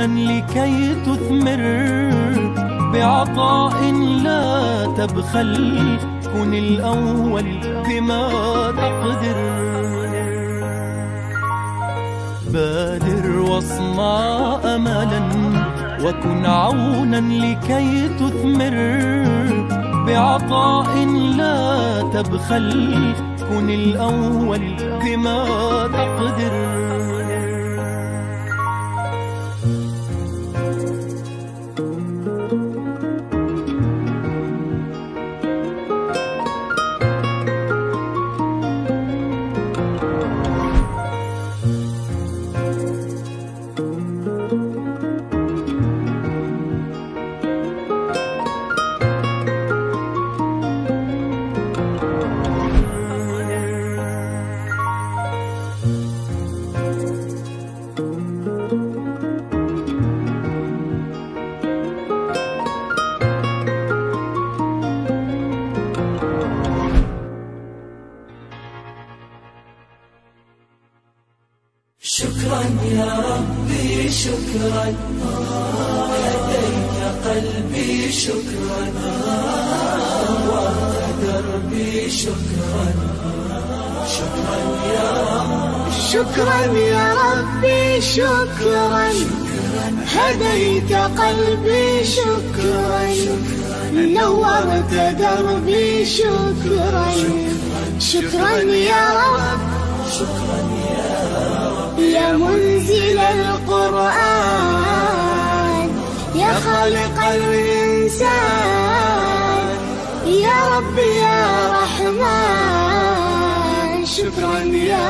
عونا لكي تثمر بعطاء لا تبخل، كن الأول بما تقدر. بادر واصنع أملا وكن عونا لكي تثمر بعطاء لا تبخل، كن الأول بما تقدر. شكرا يا ربي شكرا، هديت قلبي شكرا، نورت دربي شكرا. شكرا يا رب، شكرا يا ربي شكرا، هديت قلبي شكرا، نورت دربي شكرا. شكرا يا رب، شكرا يا رب، يا منزل القرآن، يا خالق الإنسان، يا رب يا رحمن. شكرا يا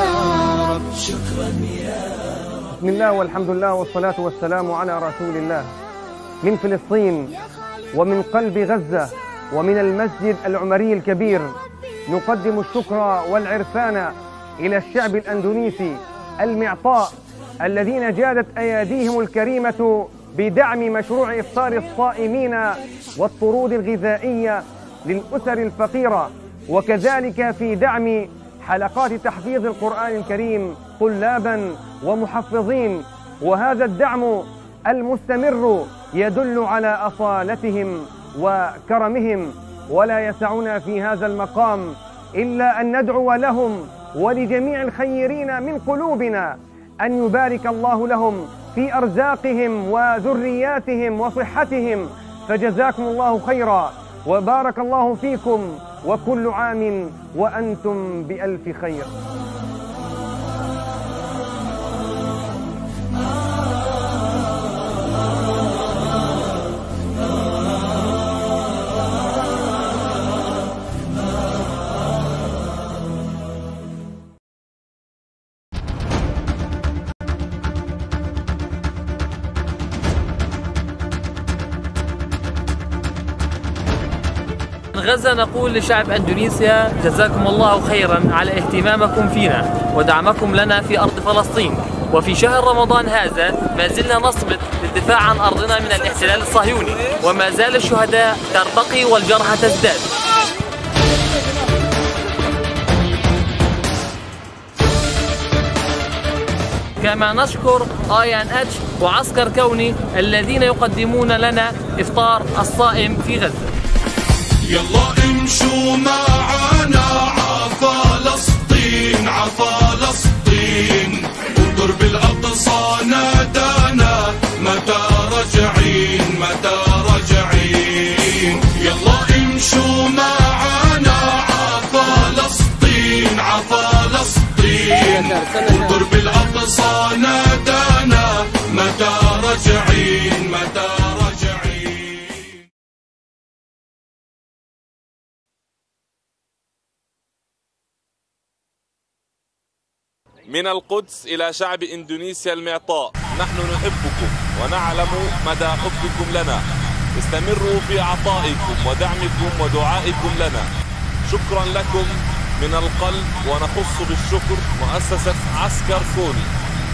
رب، شكرا يا رب. بسم الله والحمد لله والصلاة والسلام على رسول الله. من فلسطين ومن قلب غزة ومن المسجد العمري الكبير نقدم الشكر والعرفان إلى الشعب الأندونيسي المعطاء الذين جادت أياديهم الكريمة بدعم مشروع إفطار الصائمين والطرود الغذائية للأسر الفقيرة، وكذلك في دعم حلقات تحفيظ القرآن الكريم طلابا ومحفظين. وهذا الدعم المستمر يدل على أصالتهم وكرمهم، ولا يسعنا في هذا المقام إلا أن ندعو لهم ولجميع الخيرين من قلوبنا أن يبارك الله لهم في أرزاقهم وذرياتهم وصحتهم، فجزاكم الله خيرا وبارك الله فيكم، وكل عام وأنتم بألف خير. من غزة نقول لشعب أندونيسيا جزاكم الله خيرا على اهتمامكم فينا ودعمكم لنا في أرض فلسطين. وفي شهر رمضان هذا ما زلنا نصمد للدفاع عن أرضنا من الاحتلال الصهيوني، وما زال الشهداء ترتقي والجرحى تزداد. كما نشكر INH وعسكر كوني الذين يقدمون لنا إفطار الصائم في غزة. يلا امشوا معانا عفلسطين عفلسطين، ودرب الأقصى نادانا متى راجعين متى راجعين. يلا امشوا معانا عفلسطين عفلسطين، ودرب الأقصى نادانا متى راجعين متى راجعين. من القدس إلى شعب إندونيسيا المعطاء، نحن نحبكم ونعلم مدى حبكم لنا. استمروا في عطائكم ودعمكم ودعائكم لنا. شكرا لكم من القلب، ونخص بالشكر مؤسسة عسكر كوني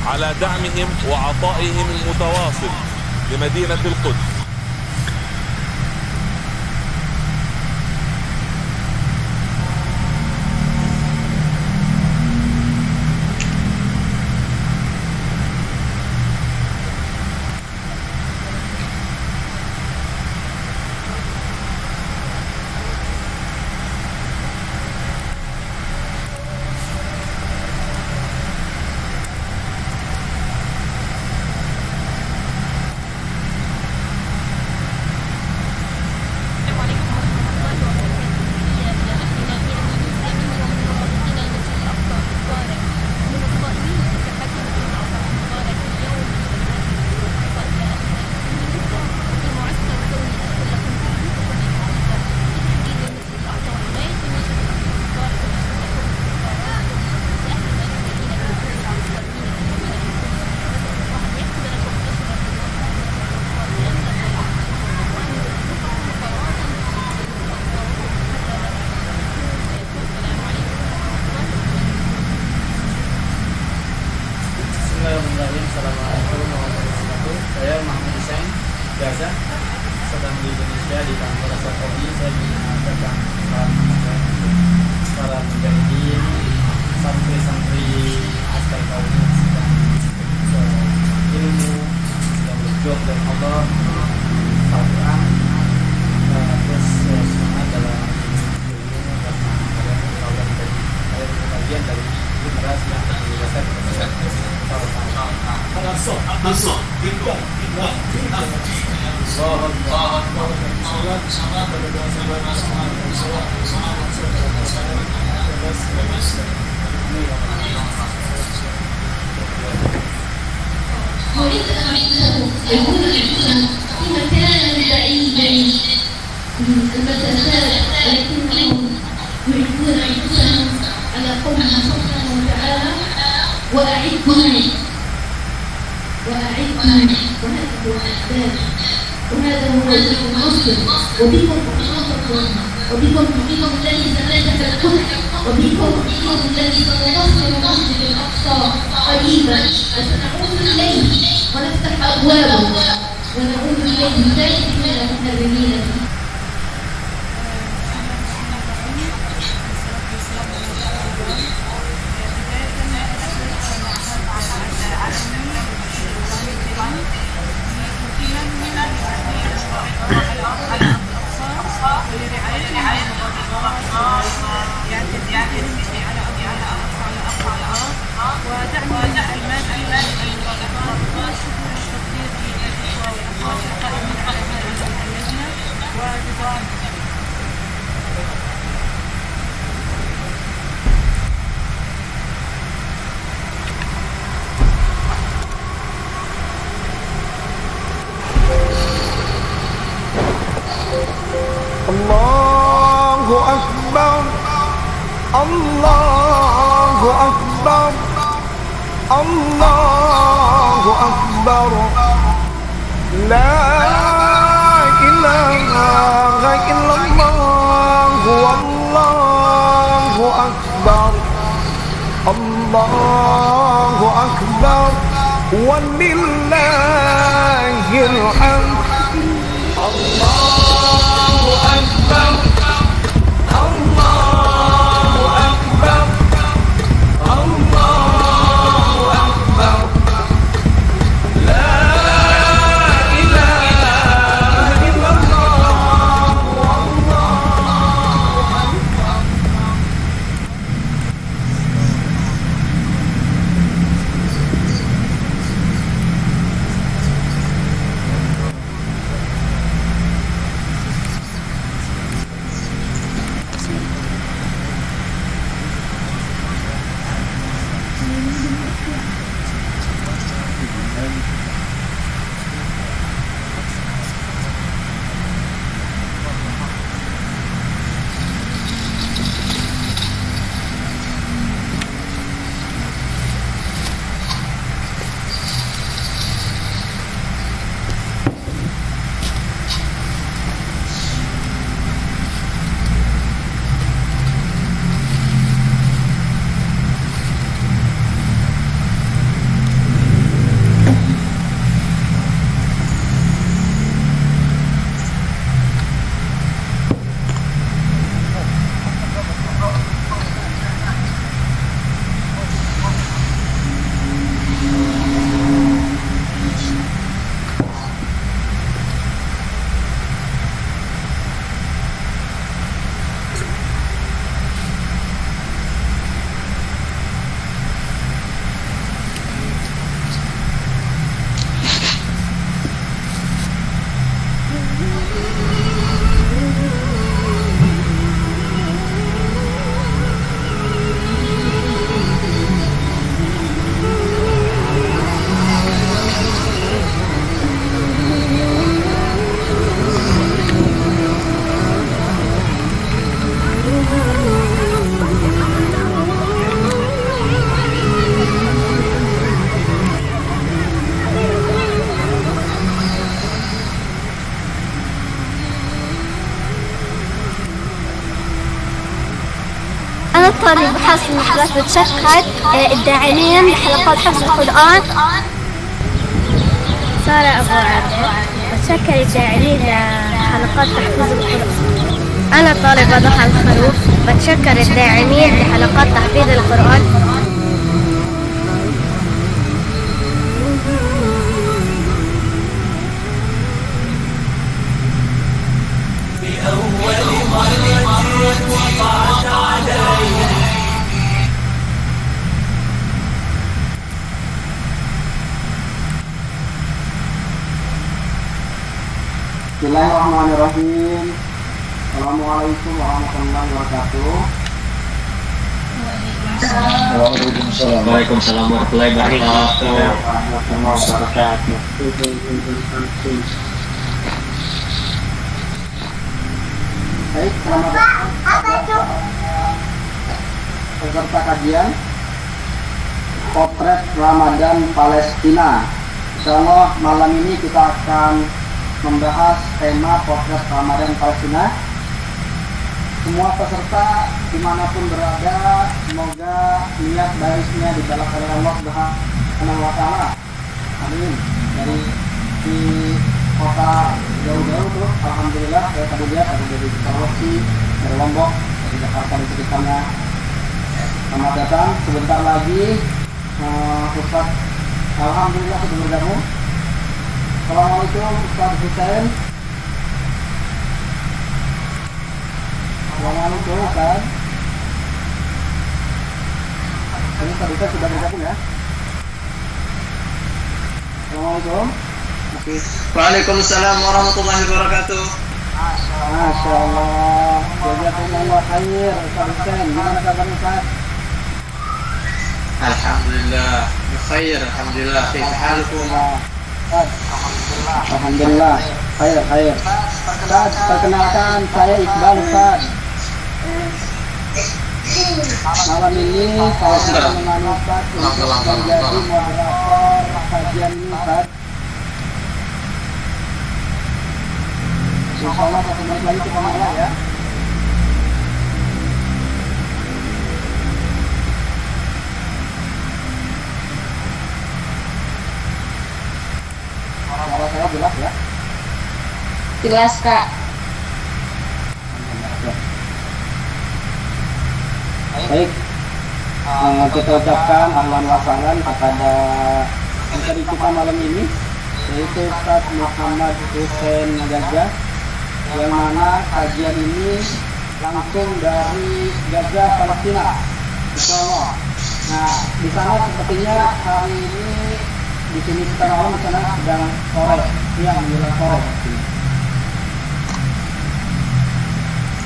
على دعمهم وعطائهم المتواصل لمدينة القدس. Gaza, sedang di Indonesia di kantor Sokobi. Saya mengadakan para mujahidin, santri-santri askar kaum sedang ilmu yang berjuang dari Allah, Al-Quran, terus semangat dalam ilmu karena kalian bagian dari generasi yang akan menyelesaikan يكون الإنسان في مكان بعيد المسافات ولكنهم يعيدون أنفسهم على قوله سبحانه وتعالى وأعدوا وهذا هو الأحباب وهذا هو النصر وبكم الذي سنجح الكفر وبكم الذي سننصر المسجد الأقصى قريبا وسنعود إليه ونفتح أبوابه ونعود إليه تائبين متهربين Allahu Akbar, Allahu Akbar, Allahu Akbar, La ilaha illallah, Wallahu Akbar, Allahu Akbar, Walillahil hamd. Allahu Akbar, Allahu Akbar, Allahu Akbar, La ilaha illallah, Wallahu Akbar. طالب بحاصل المحاضرات بتشكر الداعمين لحلقات حفظ القرآن. سارة أبو عبد بتشكر الداعمين لحلقات تحفيظ القرآن. أنا طالبة ضحى الخروف، بتشكر الداعمين لحلقات تحفيظ القرآن. Bismillahirrahmanirrahim. Assalamualaikum warahmatullahi wabarakatuh. Waalaikumsalam warahmatullahi wabarakatuh. Baik, selamat datang peserta kajian Potret Ramadan Palestina. Insyaallah malam ini kita akan membahas tema Potret Ramadan Palestina. Semua peserta dimanapun berada, semoga niat baiknya dibalas oleh Allah Subhanahu wa Ta'ala. Amin. Dari di kota jauh-jauh tuh, alhamdulillah saya tadi lihat ada dari Sulawesi, dari Lombok, dari Jakarta dan sekitarnya. Selamat datang. Sebentar lagi Ustaz alhamdulillah sudah bergabung. Assalamualaikum Ustaz Hussein. Assalamualaikum Ustaz. Ini Ustaz Hussein sudah bergabung ya. Assalamualaikum. Waalaikumsalam warahmatullahi wabarakatuh. Masya Allah. Jazakumullah khair Ustaz Hussein. Gimana kabarnya Ustaz? Alhamdulillah, khair. Alhamdulillah. Kaifa halukum? Alhamdulillah, khair. Ustaz, perkenalkan saya Iqbal Ustaz. Malam ini saya sedang menemani Ustaz untuk menjadi moderator kajian ini Ustaz. Insyaallah 1 menit lagi kita mulai ya. Suara saya jelas ya? Jelas Kak. Baik, kita ucapkan ahlan wa sahlan kepada materi kita malam ini, yaitu Ustaz Muhammad Hussein Gajah, yang mana kajian ini langsung dari Gaza, Palestina. Insyaallah. Nah, di sana sepertinya hari ini di sini kita malam, di sana sedang sore, siang menjelang sore.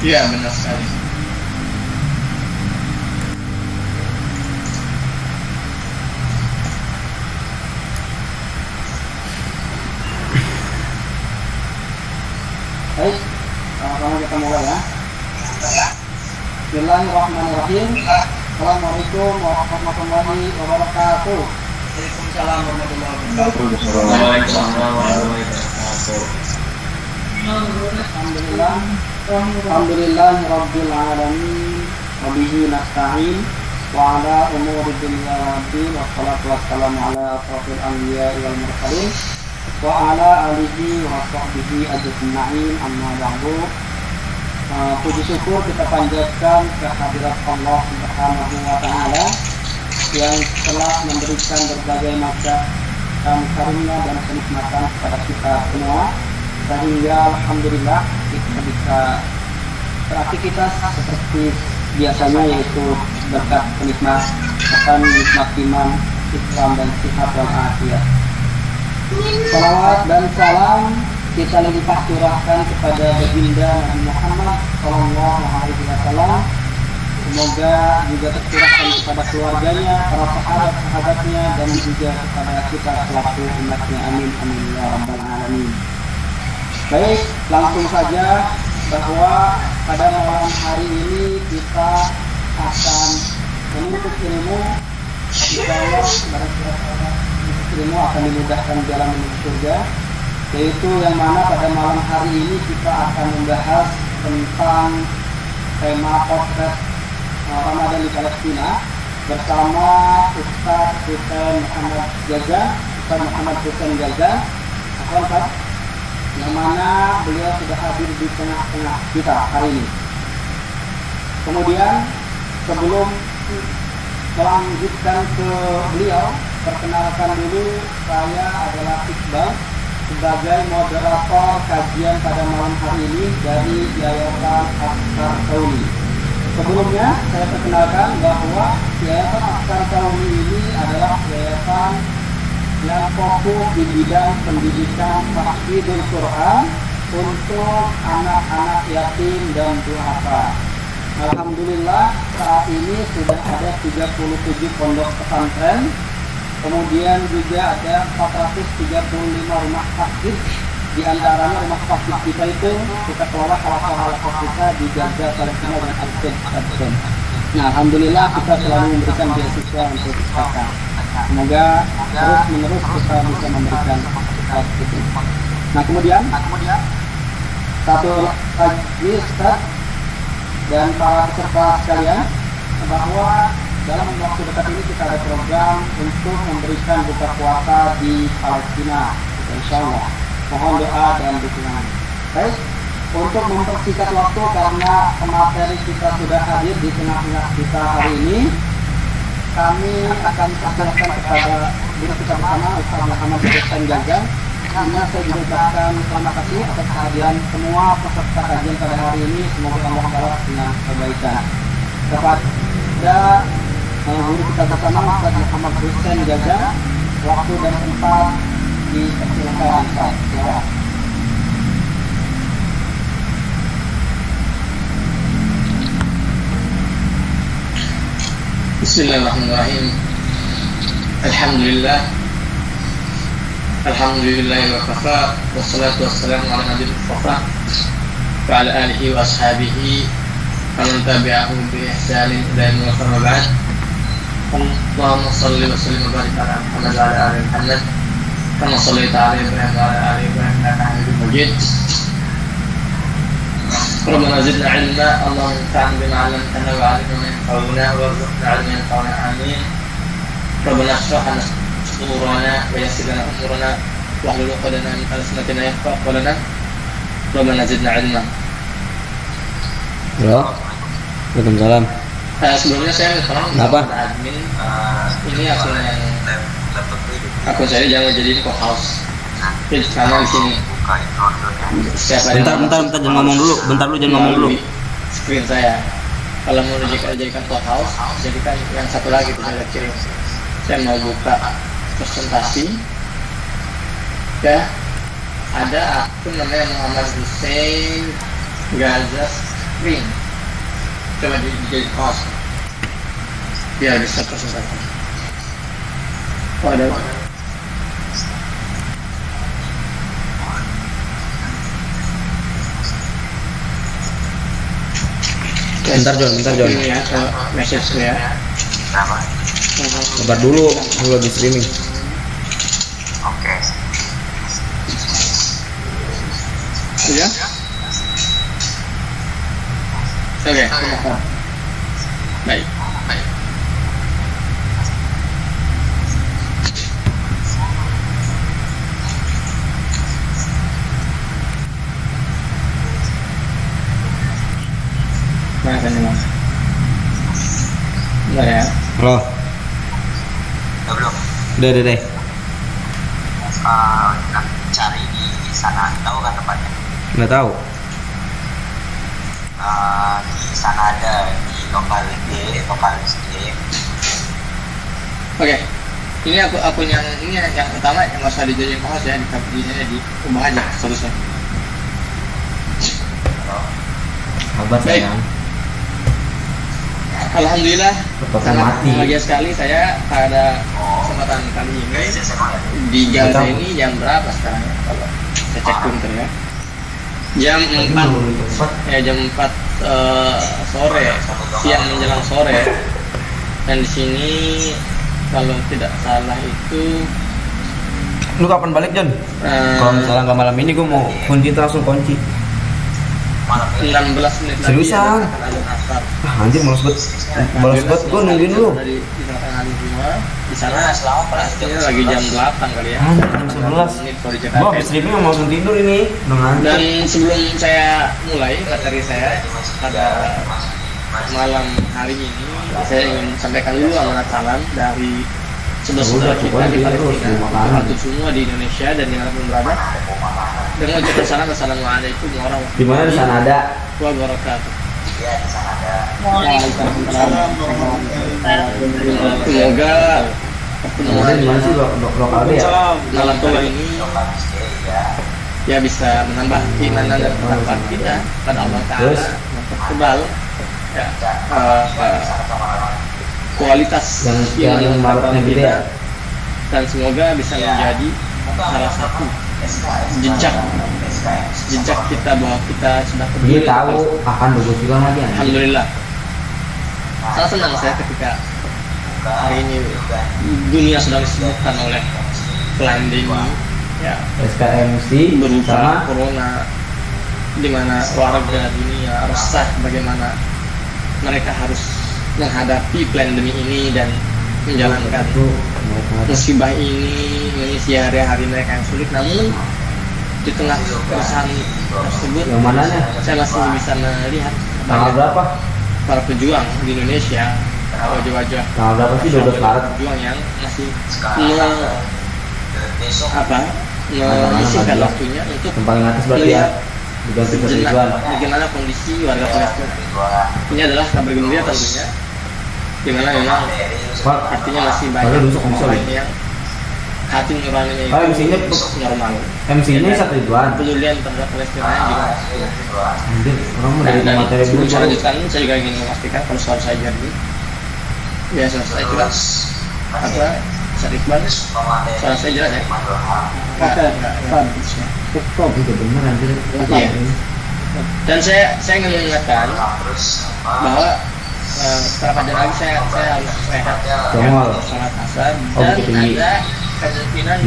Iya, benar sekali. Baik, sama-sama kita mulai ya. Bismillahirrahmanirrahim. Assalamualaikum warahmatullahi wabarakatuh. Waalaikumsalam warahmatullahi wabarakatuh. Waalaikumsalam warahmatullahi wabarakatuh. Alhamdulillah rabbil alamin wa bihi nasta'in wa ala umuri dunya waddin wassalatu wassalamu ala asrofil anbiya wal mursalin wa ala alihi wa sahbihi ajma'in amma ba'du. Puji syukur kita panjatkan kehadirat Allah Subhanahu wa Ta'ala yang telah memberikan berbagai macam karunia dan kenikmatan kepada kita semua, sehingga alhamdulillah kita bisa beraktivitas seperti biasanya, yaitu berkat kenikmatan nikmat iman, Islam dan sihat wal afiat. Salawat dan salam kita limpah curahkan kepada baginda Nabi Muhammad SAW. Semoga juga tercurahkan kepada keluarganya, para sahabat-sahabatnya, dan juga kepada kita selaku umatnya. Amin amin ya rabbal alamin. Baik, langsung saja bahwa pada malam hari ini kita akan menuntut ilmu. Insyaallah ilmu akan dimudahkan jalan menuju surga, yaitu yang mana pada malam hari ini kita akan membahas tentang tema potret Ramadan di Palestina bersama Ustaz Hussein Muhammad Gajah. Ustaz Muhammad Hussein Gajah, Ustaz yang mana beliau sudah hadir di tengah-tengah kita hari ini. Kemudian sebelum melanjutkan ke beliau, perkenalkan dulu, saya adalah Iqbal sebagai moderator kajian pada malam hari ini dari Yayasan Askar Kauni. Sebelumnya saya perkenalkan bahwa Yayasan Askar Kauni ini adalah yayasan yang fokus di bidang pendidikan tahfidzul Quran untuk anak-anak yatim dan duafa. Alhamdulillah saat ini sudah ada 37 pondok pesantren, kemudian juga ada 435 rumah sakit. Di antaranya rumah sakit kita itu kita kelola salah satu kita di Gaza, Palestina dan Aceh. Nah, alhamdulillah kita selalu memberikan beasiswa untuk mereka. Semoga terus menerus kita bisa memberikan itu. Nah, kemudian satu lagi Ustaz dan para peserta sekalian, bahwa dalam waktu dekat ini kita ada program untuk memberikan buka puasa di Palestina, insya Allah. Mohon doa dan dukungan. Baik, untuk mempersingkat waktu karena pemateri kita sudah hadir di tengah-tengah kita hari ini, kami akan persilakan kepada guru kita bersama Ustaz Muhammad Hussein Gagang. Karena saya juga ucapkan terima kasih atas kehadiran semua peserta kajian pada hari ini. Semoga Allah balas dengan kebaikan. Kepada guru kita bersama Ustaz Muhammad Hussein Gagang, waktu dan tempat dipersilakan. Silakan. Bismillahirrahmanirrahim. Alhamdulillah wa kafa, wassalatu wassalamu ala nabiyil mustafa wa ala alihi wa ashabihi wa man tabi'ahum bi ihsanin ila yaumil akhir wa ba'd. Allahumma shalli wa sallim wa barik ala Muhammad wa ala ali Muhammad kama shallaita ala Ibrahim wa ala ali Ibrahim innaka Hamidum Majid. Rabbana zidna ilma, Allahumma anfa'na bima 'allamtana wa 'allimna ma yanfa'una warzuqna 'ilman yanfa'una. Amin. Rabbana shrah lana صدورنا ويسر لنا امورنا واحلل عقدة من ألسنتنا يفقهوا قولنا ربنا زدنا علما. Halo. Waalaikumsalam. Sebelumnya saya minta admin ini akun saya jangan jadi co-host. Karena di sini. Bentar jangan ngomong dulu. Jangan ngomong dulu. Screen saya. Kalau mau jadikan co-host, jadikan yang satu lagi saya kirim. Saya mau buka presentasi ya, ada akun namanya Muhammad Hussein Gaza Screen, coba jadi host biar bisa presentasi. Ada bentar John ini ya, message ya. Sabar dulu di streaming. Oke. Ya. Oke. Baik. Mana ini Mas? Bentar ya. Halo. Belum. Udah. Cari di sana, tahu kan tempatnya? Nggak tahu. Di sana ada di lokal stream. Oke. Ini akun yang ini yang utama yang nggak usah dijadiin host ya, diubah aja statusnya. Kabar sayang. Alhamdulillah sangat bahagia sekali saya pada kesempatan kali ini di Gaza ini. Jam berapa sekarang ya? Kalau saya cek bentar ya. Jam 4 sore, siang menjelang sore. Dan di sini kalau tidak salah itu, lu kapan balik John? Kalau misalnya nggak malam ini gue mau kunci langsung kunci. 16 menit lagi. Seriusan? Anjir males banget gue nungguin lu. di sana pastinya lagi jam 8 kali ya. Jam 11. Gua habis streaming mau langsung tidur ini. Dan sebelum saya mulai materi saya pada malam hari ini, saya ingin sampaikan dulu amanat salam dari saudara kita di Palestina, untuk semua di Indonesia dan dimanapun berada. Dengan ucapan salam, assalamualaikum warahmatullahi wabarakatuh. Di mana di sana ada? Wabarakatuh. Iya, di sana ada. Semoga pertemuan lokal ya. malam hari ini ya bisa menambah keimanan dan ketakwaan kita pada Allah Taala, mempertebal ya, kualitas yang maraknya kita, dan semoga bisa menjadi salah satu jejak kita bahwa kita sudah peduli. Dia tahu akan bergosikan lagi. Alhamdulillah. Sangat senang saya ketika hari ini dunia sedang disibukkan oleh pandemi ya, SKMC berupa corona, di mana warga dunia resah bagaimana mereka harus menghadapi pandemi ini dan menjalankan musibah ini, mengisi hari-hari mereka yang sulit. Namun di tengah keresahan tersebut, yang mananya? Saya masih bisa melihat tanggal berapa? Para pejuang di Indonesia, wajah-wajah tanggal berapa sih? 12 Maret. Pejuang yang masih menyisihkan waktunya untuk paling atas berarti ya, sejenak bagaimana kondisi warga Palestina. Ini adalah kabar gembira tentunya, dimana memang artinya masih banyak orang yang hati nuraninya itu normal. MC-nya 1 ribuan. Pedulian terhadap Palestina juga. Dan sebelum saya lanjutkan, saya juga ingin memastikan kalau suara saya jadi ya, suara saya jelas. Ustaz Iqbal, suara saya jelas ya? Oke, benar anjir. Iya. Dan saya ingin mengingatkan bahwa setelah kajian lagi saya harus rehat, sholat asar, dan ada kemungkinan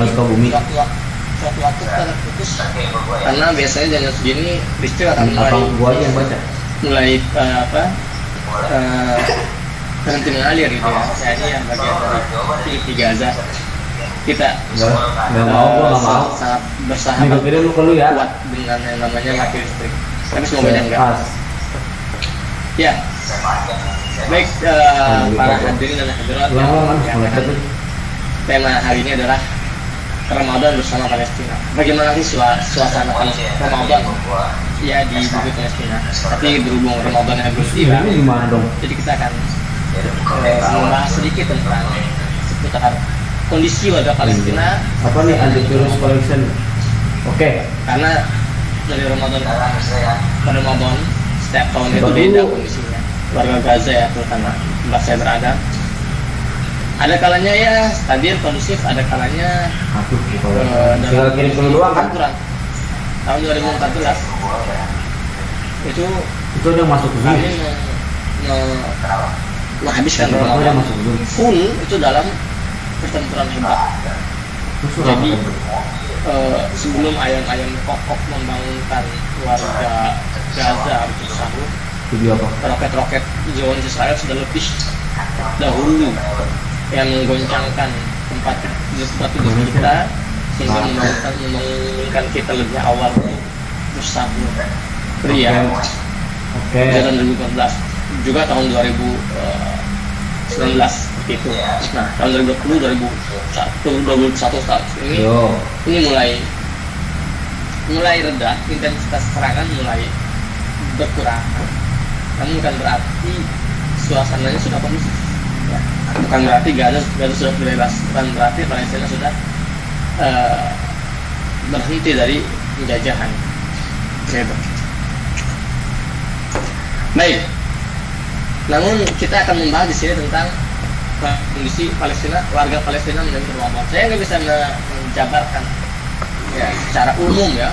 suatu waktu terputus karena biasanya jam segini listrik akan mulai berhenti mengalir gitu ya. Saya ini yang bagian dari di Gaza, kita nggak mau sangat bersahabat kuat dengan yang namanya mati listrik, tapi semoga enggak ya. Baik, para hadirin dan hadirat, tema hari ini adalah Ramadan bersama Palestina. Bagaimana sih suasana Ramadan ya di bumi Palestina? Tapi berhubung Ramadan yang belum tiba, jadi kita akan membahas sedikit tentang seputar kondisi warga Palestina. Apa nih, antivirus collection? Oke. Karena dari Ramadan ke Ramadan setiap tahun itu beda kondisinya. Warga Gaza ya, terutama tempat saya berada, ada kalanya ya stabil kondusif, ada kalanya tinggal kirim peluang kan? Tahun 2014 itu udah masuk kami menghabiskan Ramadan full itu dalam pertempuran hebat. Jadi sebelum ayam-ayam kokok membangunkan warga Gaza untuk sahur, roket-roket Zionis Israel sudah lebih dahulu yang menggoncangkan tempat tidur kita sehingga membangunkan kita lebih awal untuk bersahur pria. Tahun 2014 juga tahun 2019 itu. Nah, tahun 2020 2021 ini mulai reda, intensitas serangan mulai berkurang. Namun bukan berarti suasananya sudah kondusif. Ya. Bukan berarti Gaza sudah bebas, bukan berarti Palestina sudah berhenti dari penjajahan. Gitu. Baik. Namun kita akan membahas di sini tentang kondisi Palestina, warga Palestina menjadi Ramadan. Saya nggak bisa menjabarkan ya secara umum ya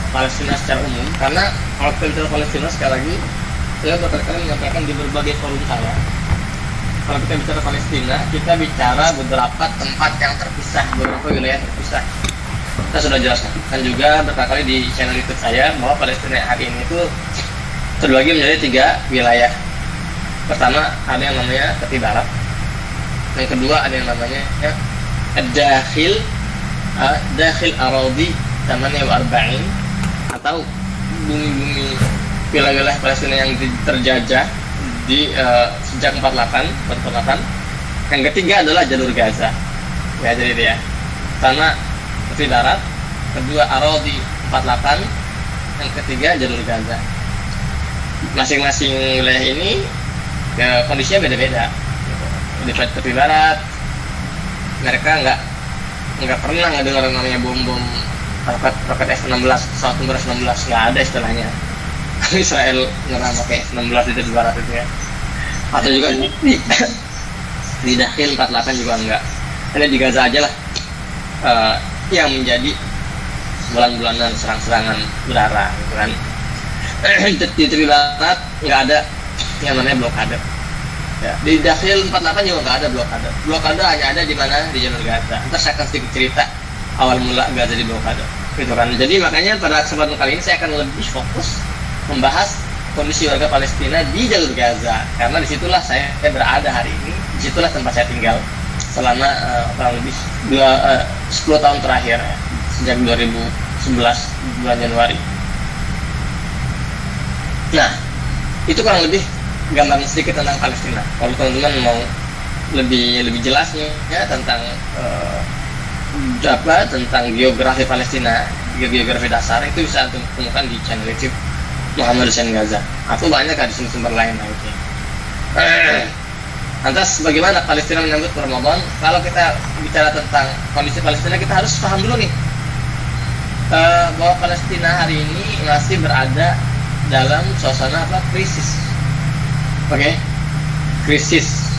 Palestina secara umum, karena kalau kita bicara Palestina sekali lagi saya berkali-kali menyampaikan di berbagai forum saya. Kalau kita bicara Palestina, kita bicara beberapa tempat yang terpisah, beberapa wilayah terpisah. Kita sudah jelaskan dan juga berkali-kali di channel YouTube saya bahwa Palestina hari ini itu terbagi menjadi 3 wilayah. Pertama ada yang namanya tepi barat, Yang kedua ada yang namanya dakhil aradi namanya arba'in, atau bumi-bumi wilayah Palestina yang terjajah di sejak 48. Yang ketiga adalah jalur Gaza. Ya, jadi dia tanah tepi darat, kedua aradi 48, yang ketiga jalur Gaza. Masing-masing wilayah ini kondisinya beda-beda. Di tepi barat mereka nggak pernah ngedengar namanya bom roket F-16, pesawat tempur F-16, nggak ada istilahnya. Israel nyerang pakai F-16 di tepi barat itu ya. Atau juga di Dakhil 48 juga enggak. Hanya di Gaza aja lah yang menjadi bulan-bulanan serang-serangan udara gitu kan. Di tepi barat nggak ada yang namanya blokade. Ya, di Dakhil 48 juga nggak ada blokade. Blokade hanya ada di mana? Di jalur Gaza. Ntar saya akan sedikit cerita awal mula Gaza di blokade, gitu kan. Jadi makanya pada kesempatan kali ini saya akan lebih fokus membahas kondisi warga Palestina di jalur Gaza, karena disitulah saya berada hari ini. Disitulah tempat saya tinggal selama kurang lebih 10 tahun terakhir ya, sejak 2011 bulan Januari. Nah, itu kurang lebih gambaran sedikit tentang Palestina. Kalau teman-teman mau lebih jelasnya ya tentang tentang geografi Palestina, geografi dasar, itu bisa temukan di channel YouTube Muhammad Hussein Gaza, atau banyak di sumber lain lainnya. Lantas bagaimana Palestina menyambut Ramadan? Kalau kita bicara tentang kondisi Palestina, kita harus paham dulu nih bahwa Palestina hari ini masih berada dalam suasana krisis. Oke, krisis.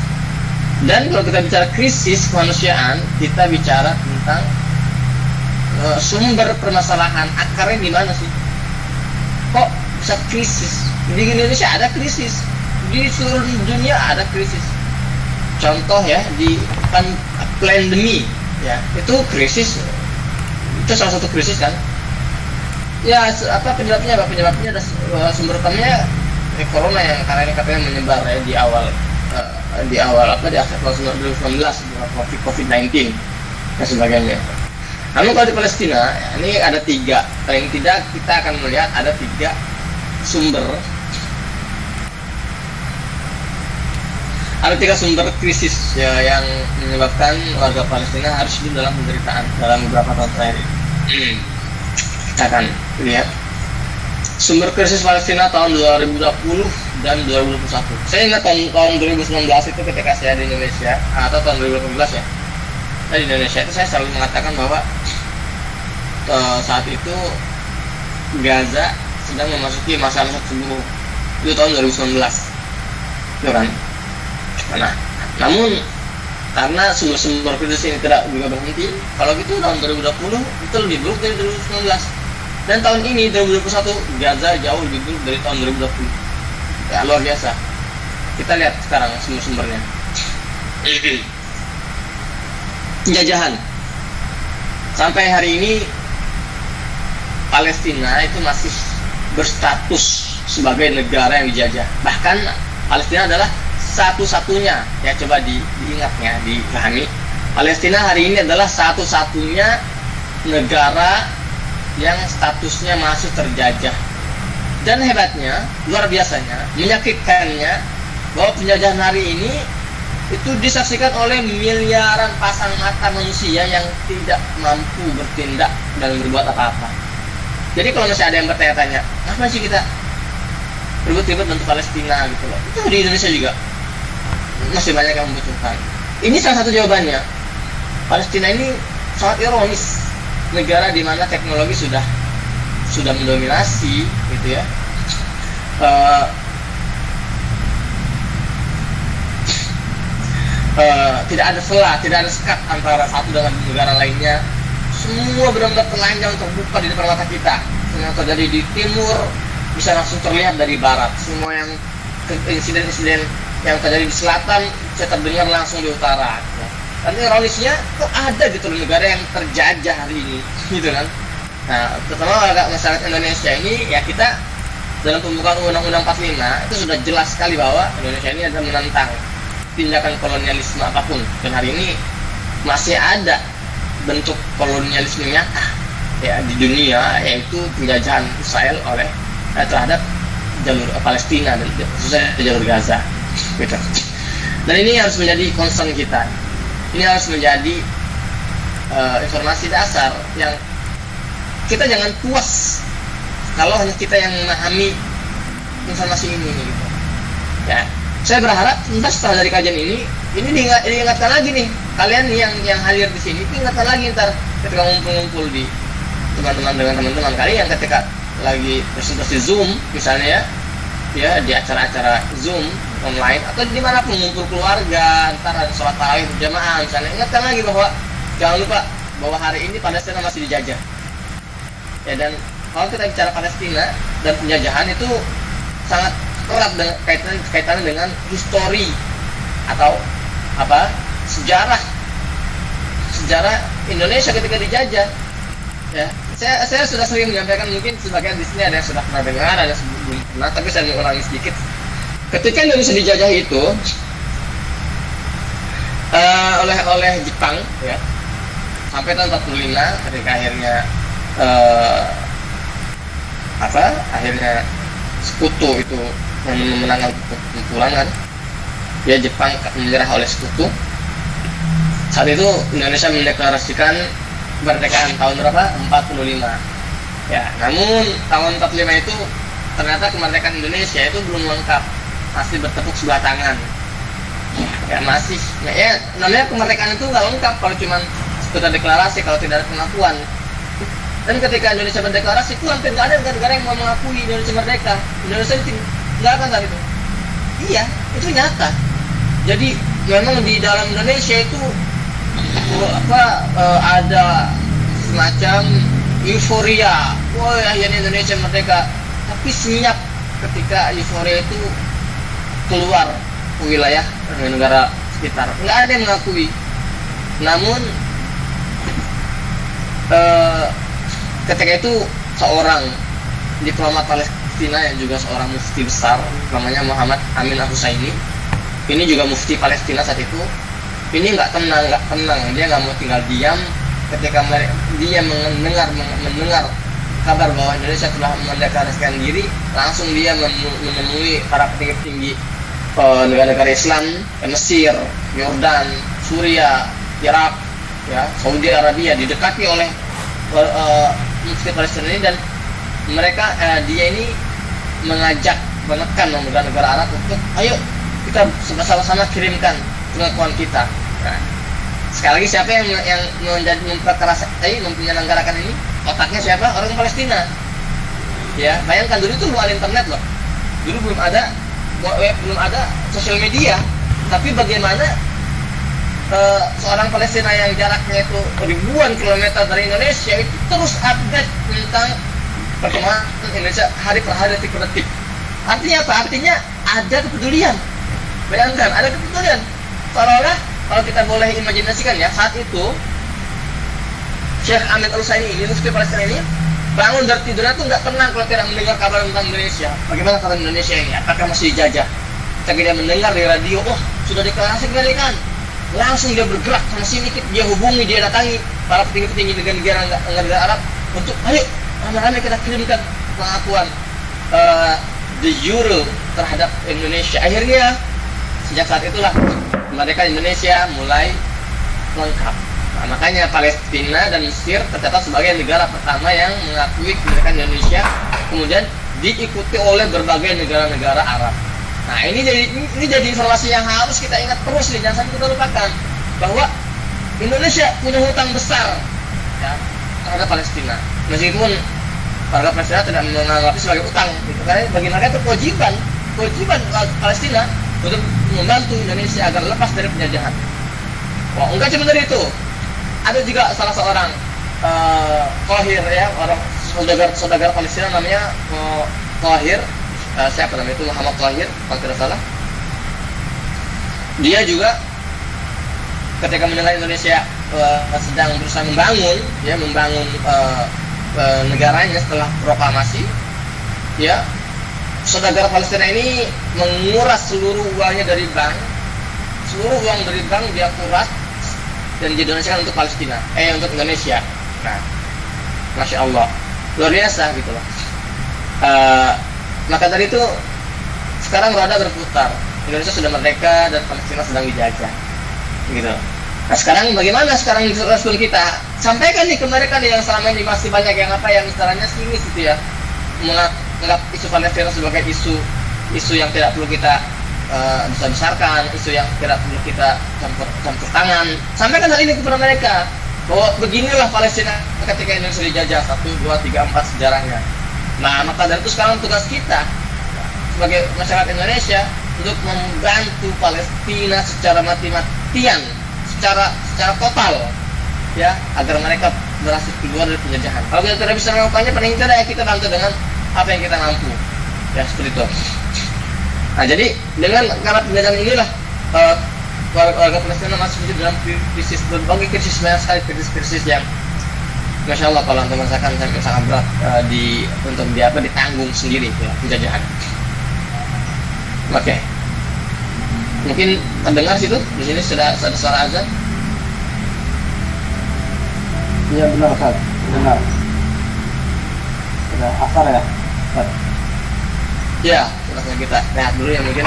Dan kalau kita bicara krisis kemanusiaan, kita bicara tentang sumber permasalahan, akarnya di mana sih? Kok bisa krisis? Di Indonesia ada krisis, di seluruh dunia ada krisis. Contoh ya, di pandemi ya, itu krisis, itu salah satu krisis kan? Ya, penyebabnya apa? Penyebabnya ada sumber utamanya corona yang karena ini katanya menyebar ya di akhir tahun 2019, COVID-19 dan sebagainya. Namun kalau di Palestina ini ada 3, paling tidak kita akan melihat ada 3 sumber, krisis ya, yang menyebabkan warga Palestina harus hidup dalam penderitaan dalam beberapa tahun terakhir. Kita akan lihat sumber krisis Palestina tahun 2020 dan 2021. Saya ingat tahun 2019 itu ketika saya di Indonesia, atau tahun 2018 ya, di Indonesia itu saya selalu mengatakan bahwa saat itu Gaza sedang memasuki masa terburuk. Itu tahun 2019, itu kan. Nah, namun karena sumber krisis ini tidak juga berhenti, kalau gitu tahun 2020 itu lebih buruk dari 2019. Dan tahun ini 2021 Gaza jauh lebih buruk dari tahun 2020. Ya, luar biasa. Kita lihat sekarang sumber-sumbernya. Penjajahan. Sampai hari ini Palestina itu masih berstatus sebagai negara yang dijajah. Bahkan Palestina adalah satu-satunya, ya coba diingatnya, dipahami. Palestina hari ini adalah satu-satunya negara yang statusnya masih terjajah. Dan hebatnya, luar biasanya, menyakitkannya, bahwa penjajahan hari ini itu disaksikan oleh miliaran pasang mata manusia yang tidak mampu bertindak dan berbuat apa-apa. Jadi kalau masih ada yang bertanya-tanya, apa sih kita ribut-ribut untuk Palestina gitu loh, itu di Indonesia juga masih banyak yang membutuhkan. Ini salah satu jawabannya. Palestina ini sangat ironis, negara di mana teknologi sudah mendominasi, gitu ya. Tidak ada celah, tidak ada sekat antara satu dengan negara lainnya. Semua benar-benar telanjang terbuka di depan mata kita. Yang terjadi di timur bisa langsung terlihat dari barat. Semua yang insiden-insiden yang terjadi di selatan bisa terdengar langsung di utara. Dan ironisnya kok ada gitu negara yang terjajah hari ini, gitu kan? Nah, terutama masyarakat Indonesia ini, ya kita dalam pembukaan Undang-Undang 45 itu sudah jelas sekali bahwa Indonesia ini adalah menentang tindakan kolonialisme apapun, dan hari ini masih ada bentuk kolonialisme nyata ya di dunia, yaitu penjajahan Israel oleh terhadap jalur Palestina dan khususnya jalur Gaza gitu. Dan ini harus menjadi concern kita, ini harus menjadi informasi dasar yang kita jangan puas kalau hanya kita yang memahami informasi ini gitu. Ya, saya berharap entah setelah dari kajian ini diingatkan lagi nih kalian yang hadir di sini, diingatkan lagi ntar ketika ngumpul-ngumpul di teman-teman dengan teman-teman kalian, ketika lagi presentasi Zoom misalnya ya di acara-acara Zoom online atau dimanapun ngumpul keluarga, ntar ada sholat tarawih berjamaah misalnya, ingatkan lagi bahwa jangan lupa bahwa hari ini Palestina masih dijajah ya. Dan kalau kita bicara Palestina dan penjajahan itu sangat erat dengan kaitannya dengan histori atau sejarah Indonesia ketika dijajah ya. Saya sudah sering menyampaikan, mungkin sebagian di sini ada yang sudah pernah dengar, ada yang belum pernah, tapi saya mengulangi sedikit. Ketika Indonesia dijajah itu oleh Jepang ya, sampai tahun 45 ketika akhirnya sekutu itu yang memenangkan peperangan ya, Jepang menyerah oleh sekutu. Saat itu Indonesia mendeklarasikan kemerdekaan tahun berapa? 45 ya. Namun tahun 45 itu ternyata kemerdekaan Indonesia itu belum lengkap, masih bertepuk sebelah tangan ya, masih ya, namanya kemerdekaan itu nggak lengkap kalau cuma sekedar deklarasi, kalau tidak ada pengakuan. Dan ketika Indonesia berdeklarasi itu hampir nggak ada negara-negara yang mau mengakui Indonesia merdeka. Indonesia ditinggalkan saat itu. Iya, itu nyata. Jadi memang di dalam Indonesia itu ada semacam euforia, wah akhirnya Indonesia merdeka. Tapi senyap ketika euforia itu keluar ke wilayah negara sekitar, nggak ada yang mengakui. Namun ketika itu seorang diplomat Palestina yang juga seorang mufti besar namanya Muhammad Amin Al-Husaini, ini juga mufti Palestina saat itu, ini nggak tenang, dia nggak mau tinggal diam ketika dia mendengar kabar bahwa Indonesia telah mendeklarasikan diri. Langsung dia menemui para petinggi negara-negara Islam, Mesir, Yordan, Suriah, Irak, ya, Saudi Arabia, didekati oleh mufti Palestina ini, dan mereka dia ini menekan negara-negara Arab untuk ayo kita bersama-sama kirimkan pengakuan kita. Nah, sekali lagi siapa yang menyelenggarakan ini? Otaknya siapa? Orang Palestina. Ya, bayangkan dulu itu belum ada internet loh. Dulu belum ada sosial media. Tapi bagaimana seorang Palestina yang jaraknya itu ribuan kilometer dari Indonesia itu terus update tentang perkembangan Indonesia hari per hari, detik per detik. Artinya apa? Artinya ada kepedulian. Bayangkan, ada kepedulian. Seolah-olah kalau kita boleh imajinasikan ya, saat itu Syekh Amin Al-Husaini ini, mufti Palestina ini, bangun dari tidurnya tuh nggak tenang kalau tidak mendengar kabar tentang Indonesia. Bagaimana kata Indonesia ini? Apakah masih dijajah? Ketika dia mendengar di radio, oh sudah deklarasi kemerdekaan, langsung dia bergerak sana sini, dia hubungi, dia datangi para petinggi-petinggi negara Arab untuk ayo ramai-ramai kita kirimkan pengakuan de jure terhadap Indonesia. Akhirnya sejak saat itulah kemerdekaan Indonesia mulai lengkap. Nah, makanya Palestina dan Mesir tercatat sebagai negara pertama yang mengakui kemerdekaan Indonesia, kemudian diikuti oleh berbagai negara-negara Arab. Nah, ini jadi informasi yang harus kita ingat terus nih, jangan sampai kita lupakan bahwa Indonesia punya hutang besar ya, terhadap Palestina. Meskipun warga Palestina tidak menganggap sebagai utang, gitu. Karena bagi mereka itu kewajiban Palestina untuk membantu Indonesia agar lepas dari penjajahan. Wah, enggak cuma dari itu. Ada juga salah seorang Qahir ya, orang saudagar Palestina namanya Qahir. Siapa namanya itu? Muhammad Qahir kalau tidak salah. Dia juga ketika mendengar Indonesia sedang berusaha membangun negaranya setelah proklamasi, ya, saudagar Palestina ini menguras seluruh uangnya dari bank seluruh uang dari bank dia kuras dan didonasikan untuk Palestina, untuk Indonesia. Nah, Masya Allah, luar biasa gitu loh. Maka dari itu sekarang roda berputar. Indonesia sudah merdeka dan Palestina sedang dijajah, gitu. Nah sekarang bagaimana sekarang respon kita? Sampaikan nih kemereka nih yang selama ini masih banyak yang istilahnya sinis gitu ya, menganggap isu Palestina sebagai isu yang tidak perlu kita besar-besarkan, isu yang tidak perlu kita campur tangan. Sampaikan hal ini kepada mereka bahwa beginilah Palestina ketika Indonesia dijajah 1, 2, 3, 4 sejarahnya. Nah maka dari itu sekarang tugas kita sebagai masyarakat Indonesia untuk membantu Palestina secara mati-matian, secara total, ya, agar mereka berhasil keluar dari penjajahan. Kalau kita tidak bisa melakukannya, paling tidak ya kita bantu dengan apa yang kita mampu, ya seperti itu. Nah jadi karena penjajahan inilah warga Palestina masih hidup dalam krisis, berbagai krisis, banyak sekali krisis yang Masya Allah kalau untuk merasakan sangat berat untuk ditanggung sendiri ya, penjajahan. Oke. Mungkin terdengar situ, di sini sudah ada suara azan. Iya benar Ustaz, benar. Sudah asar ya Ustaz? Ya, langsung kita lihat dulu ya mungkin.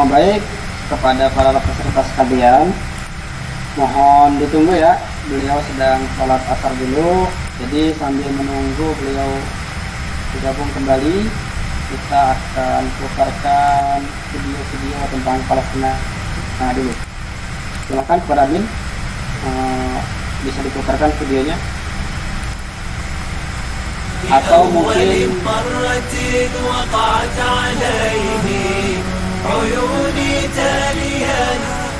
Baik, kepada para peserta sekalian, mohon ditunggu ya, beliau sedang sholat asar dulu. Jadi sambil menunggu beliau bergabung kembali, kita akan putarkan video-video tentang Palestina dulu. Silakan kepada admin, bisa diputarkan videonya. Atau mungkin عيوني تاليا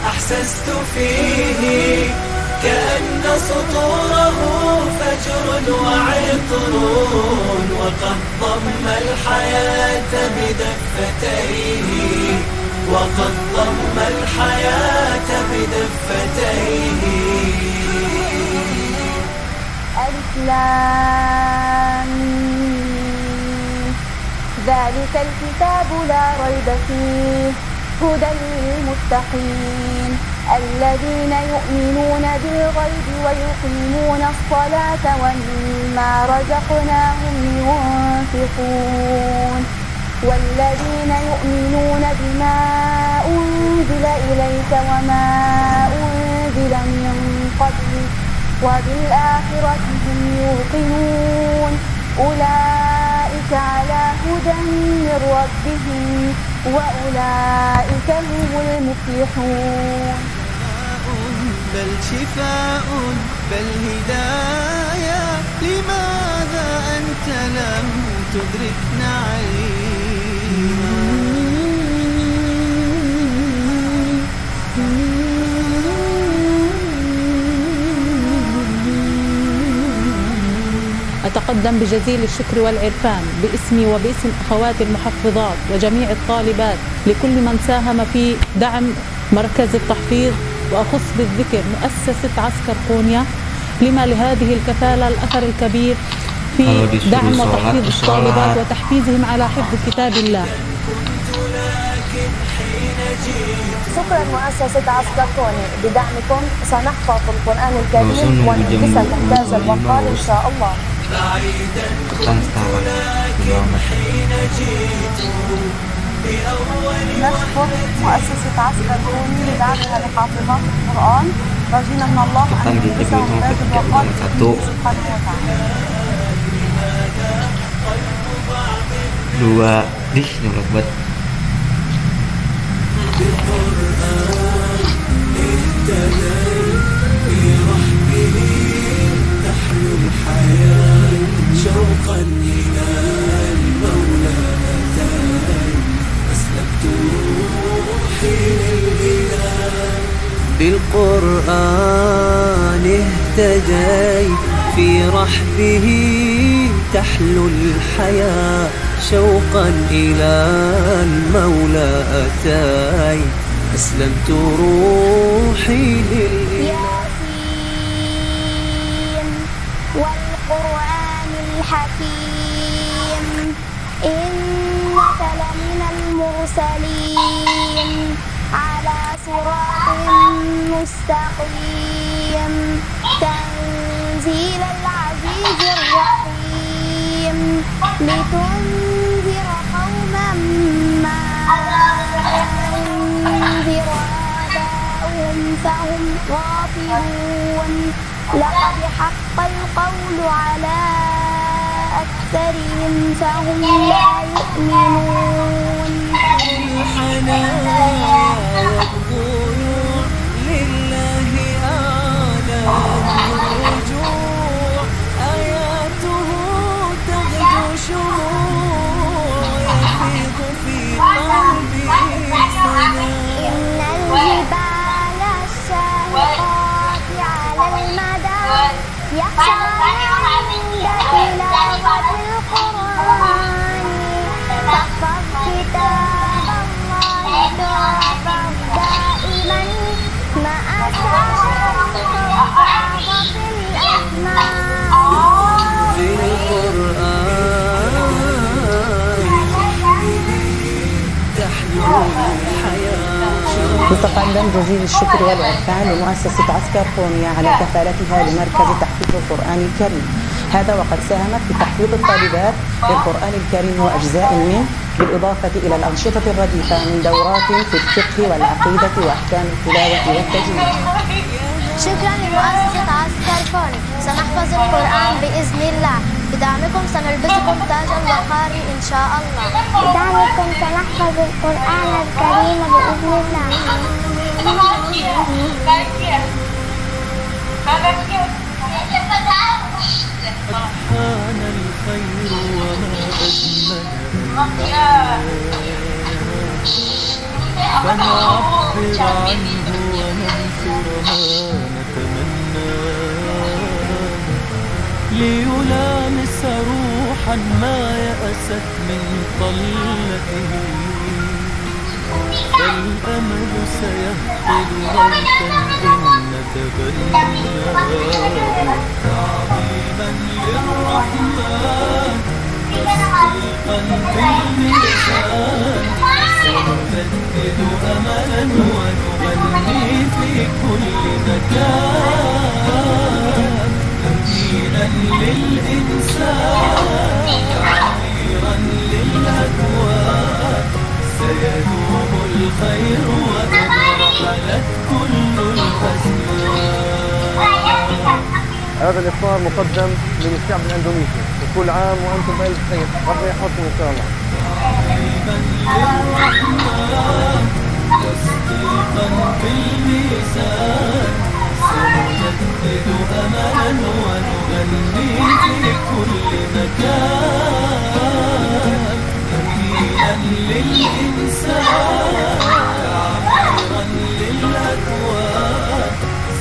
أحسست فيه كأن سطوره فجر وعطر وقد ضم الحياة بدفتيه وقد ضم الحياة بدفتيه الإسلام ذلك الكتاب لا ريب فيه هدى للمتقين الذين يؤمنون بالغيب ويقيمون الصلاة ومما رزقناهم ينفقون والذين يؤمنون بما أنزل إليك وما أنزل من قبلك وبالآخرة هم يوقنون أولئك على هدى من ربهم وأولئك هم المفلحون. بل شفاء بل هداية، لماذا أنت لم تدركنا عينا؟ أتقدم بجزيل الشكر والعرفان باسمي وباسم أخواتي المحفظات وجميع الطالبات لكل من ساهم في دعم مركز التحفيظ، وأخص بالذكر مؤسسة عسكر قونيا لما لهذه الكفالة الأثر الكبير في دعم وتحفيظ الطالبات وتحفيزهم على حفظ كتاب الله. شكرا مؤسسة عسكر قونيا بدعمكم سنحفظ القرآن الكريم وندرسه ممتاز الوقار إن شاء الله. نشكر مؤسسة عسكر قونيا بدعمها لحافظات القرآن، راجين من الله أن يدرسه ممتاز الوقار سبحانه وتعالى. Dua dih nyemplak buat شوقا إلى المولى أتاي أسلمت روحي للإله بالقرآن اهتديت في رحبه تحلو الحياة شوقا إلى المولى أتاي أسلمت روحي للإله. والقرآن الحكيم إنك لمن المرسلين على صراط مستقيم تنزيل العزيز الرحيم لتنذر قوما ما أنذر آباؤهم فهم غافلون لقد حق القول على أكثرهم فهم لا يؤمنون. الحنايا والضيوع لله آلاء الرجوع آياته تغدو شموع يفيض في قلبي سناء. إن الجبال الشاهقات على المدى يخشى عند تلاوة القرآن فاحفظ كتاب الله تحفظ دائما مع سعادة الحافظ الأسماء. في القرآن تحلو الحياة. نتقدم جزيل الشكر والعرفان لمؤسسة عسكر قونيا على كفالتها لمركز تحفيظ القرآن الكريم، هذا وقد ساهمت في تحفيظ الطالبات للقرآن الكريم وأجزاء منه، بالإضافة إلى الأنشطة الرديفة من دورات في الفقه والعقيدة وأحكام التلاوة والتجويد. شكرا لمؤسسة عسكر قونيا، سنحفظ القرآن بإذن الله، بدعمكم سنلبسكم تاج الوقار إن شاء الله. بدعمكم سنحفظ القرآن الكريم بإذن الله. حان الخير وما أجمل فنعبر عنه وننشر ما نتمنى ليلامس روحا ما يأست من طلته فالأمل سيهطل غيثا إن نتبناه تعظيما للرحمن تصديقا بالميزان سنجدد أملا ونغني في مكان هديئا للإنسان عميرا للأكوان سيدوم الخير وتترحلت كل الأزمان. هذا الإفطار مقدم من الشعب الأندونيسي، وكل عام وأنتم بألف خير، ربنا يحفظكم إن شاء الله. تصديقا بالميزان سنجدد أملا ونغني في كل مكان هديئا للإنسان عميرا للأكوان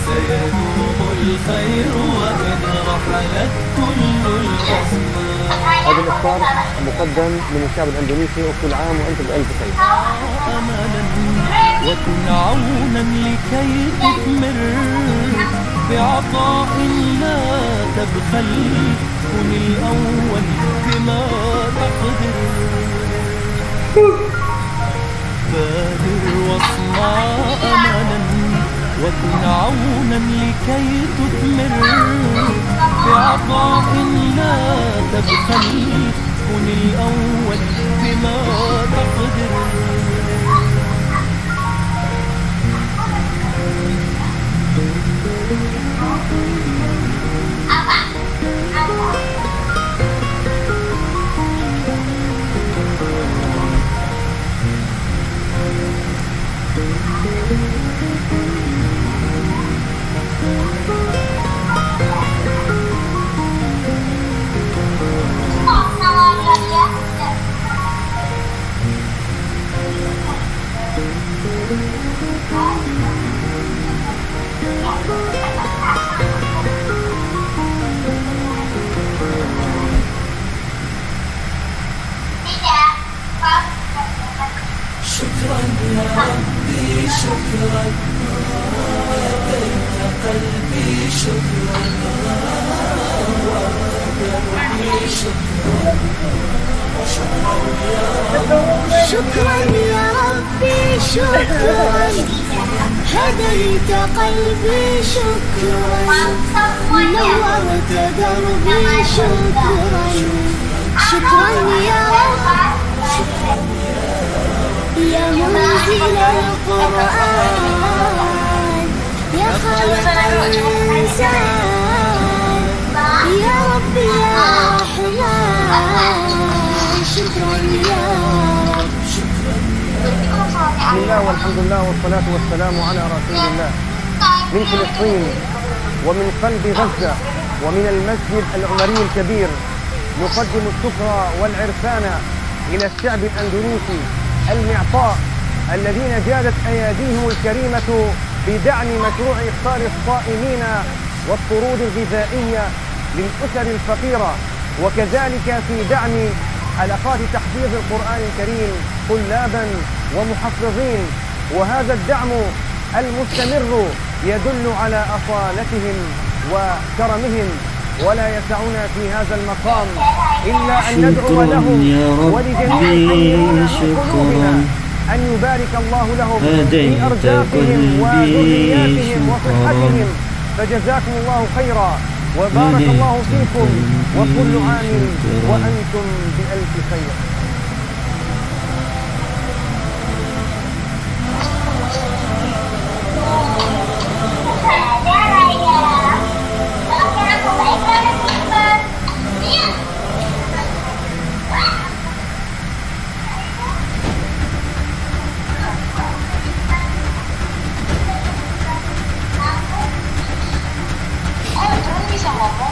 سيدوم الخير وإن رحلت كل الأزمان. هذا الإفطار مقدم من الشعب الأندونيسي، وكل عام وأنتم بألف خير. أملا وكن عونا لكي تثمر بعطاء لا تبخل كن الأول بما تقدر بادر واصنع أملا وكن عونا لكي تثمر بعطاء لا تبخل كن الأول بما تقدر. شكرا يا ربي شكرا هديت قلبي شكرا وقدرني شكرا شكرا يا ربي شكرا هديت قلبي شكرا نورت دربي شكرا شكرا يا رب يا منزل القرآن يا خالق الإنسان يا رب يا رحمن شكرا يا رب. بسم الله والحمد لله والصلاة والسلام على رسول الله. من فلسطين ومن قلب غزة ومن المسجد العمري الكبير نقدم الشكر والعرفان إلى الشعب الأندونيسي المعطاء الذين جادت أياديهم الكريمة بدعم مشروع إفطار الصائمين والطرود الغذائية للأسر الفقيرة، وكذلك في دعم حلقات تحفيظ القرآن الكريم طلابا ومحفظين. وهذا الدعم المستمر يدل على أصالتهم وكرمهم، ولا يسعنا في هذا المقام إلا أن ندعو لهم ولجميع قلوبنا أن يبارك الله لهم في أرزاقهم وذرياتهم وصحتهم، فجزاكم الله خيرا وبارك الله فيكم وكل عام وأنتم بألف خير.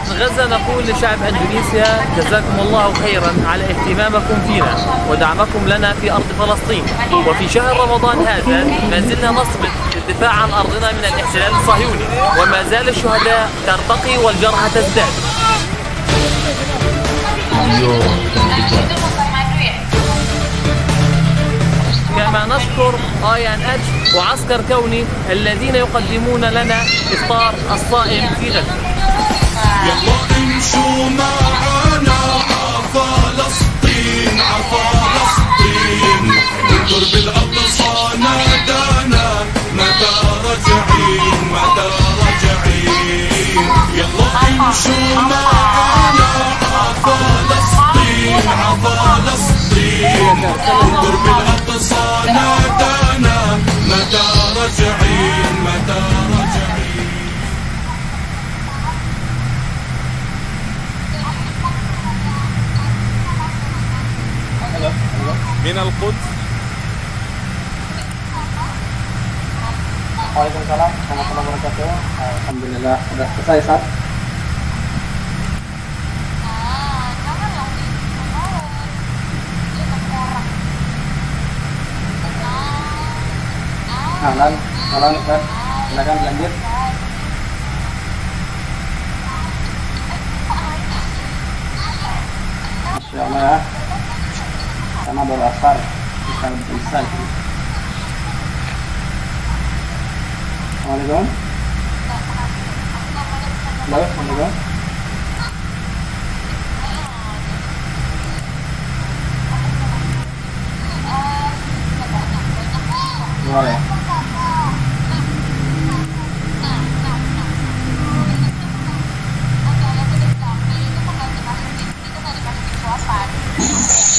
من غزة نقول لشعب أندونيسيا جزاكم الله خيرا على اهتمامكم فينا ودعمكم لنا في أرض فلسطين. وفي شهر رمضان هذا ما زلنا نصمد للدفاع عن أرضنا من الاحتلال الصهيوني، وما زال الشهداء ترتقي والجرحى تزداد. كما نشكر INH وعسكر كوني الذين يقدمون لنا إفطار الصائم في غزة. يلا امشوا معانا عفلسطين عفلسطين الدرب الأقصى نادانا متى راجعين متى امشوا معانا عفلسطين عفلسطين درب الأقصى نادانا متى راجعين متى راجعين. من القدس. Waalaikumsalam warahmatullahi wabarakatuh. Alhamdulillah sudah selesai, Ustaz. Ahlan, Ustaz. Silakan lanjut. Masya Allah. Karena baru asar bisa. Assalamualaikum. Halo, Assalamualaikum. Boleh.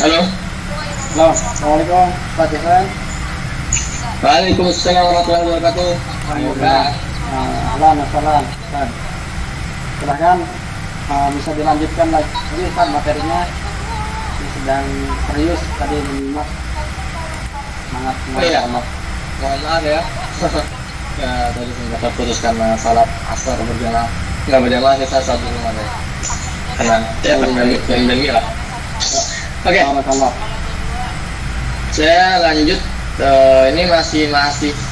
Halo. Halo, Assalamualaikum, Pak Jefan. Waalaikumsalam warahmatullahi wabarakatuh. Salam. Silahkan bisa dilanjutkan lagi Ustaz materinya. Ini sedang serius tadi menyimak. Semangat. Iya. Mohon maaf ya. Ya tadi sempat terputus karena salat asar berjamaah. Nggak berjamaah kita satu rumah deh. Karena pandemi lah. Oke. Saya lanjut. Ini masih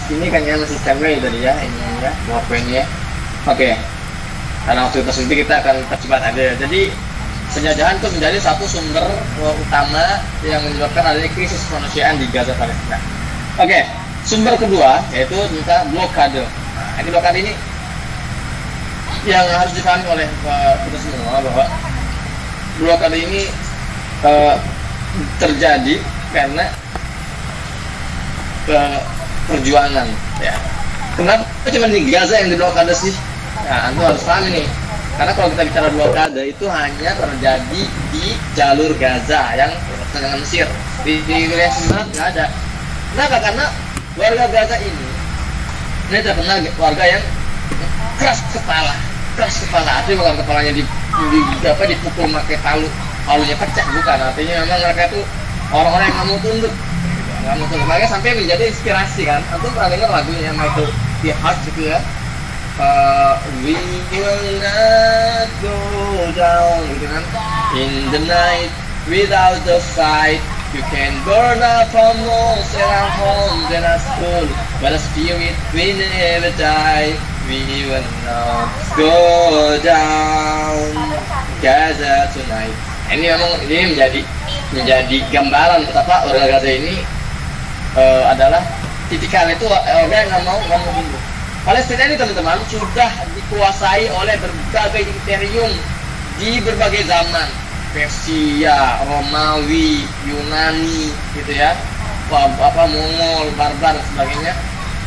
ini kayaknya masih standby tadi ya, ini ya poinnya. Oke. Karena waktu itu kita akan percepat aja. Jadi penjajahan itu menjadi satu sumber utama yang menyebabkan adanya krisis kemanusiaan di Gaza Palestina. Oke. Sumber kedua yaitu tentang blokade. Nah, ini blokade ini yang harus dipahami oleh kita semua bahwa blokade ini terjadi karena perjuangan ya. Kenapa cuma di Gaza yang diblokade sih? Nah, Anda harus paham ini. Karena kalau kita bicara blokade itu hanya terjadi di jalur Gaza yang berbatasan dengan Mesir. Di wilayah sebelah nggak ada. Kenapa? Karena warga Gaza ini terkenal warga yang keras kepala. Artinya bukan kepalanya dipukul pakai palunya pecah, bukan. Artinya memang mereka itu orang-orang yang nggak mau tunduk. Makanya sampai menjadi inspirasi kan. Antum pernah dengar lagunya Michael The Heart gitu ya. We will not go down gitu kan. In the night without the fight, you can burn up from walls and our homes and our school, but a spirit we never die. We will not go down Gaza tonight. Ini memang ini menjadi gambaran betapa warga Gaza ini adalah tipikal itu orang yang nggak mau tunduk. Palestina ini teman-teman sudah dikuasai oleh berbagai imperium di berbagai zaman, Persia, Romawi, Yunani, gitu ya, Mongol, barbar dan sebagainya.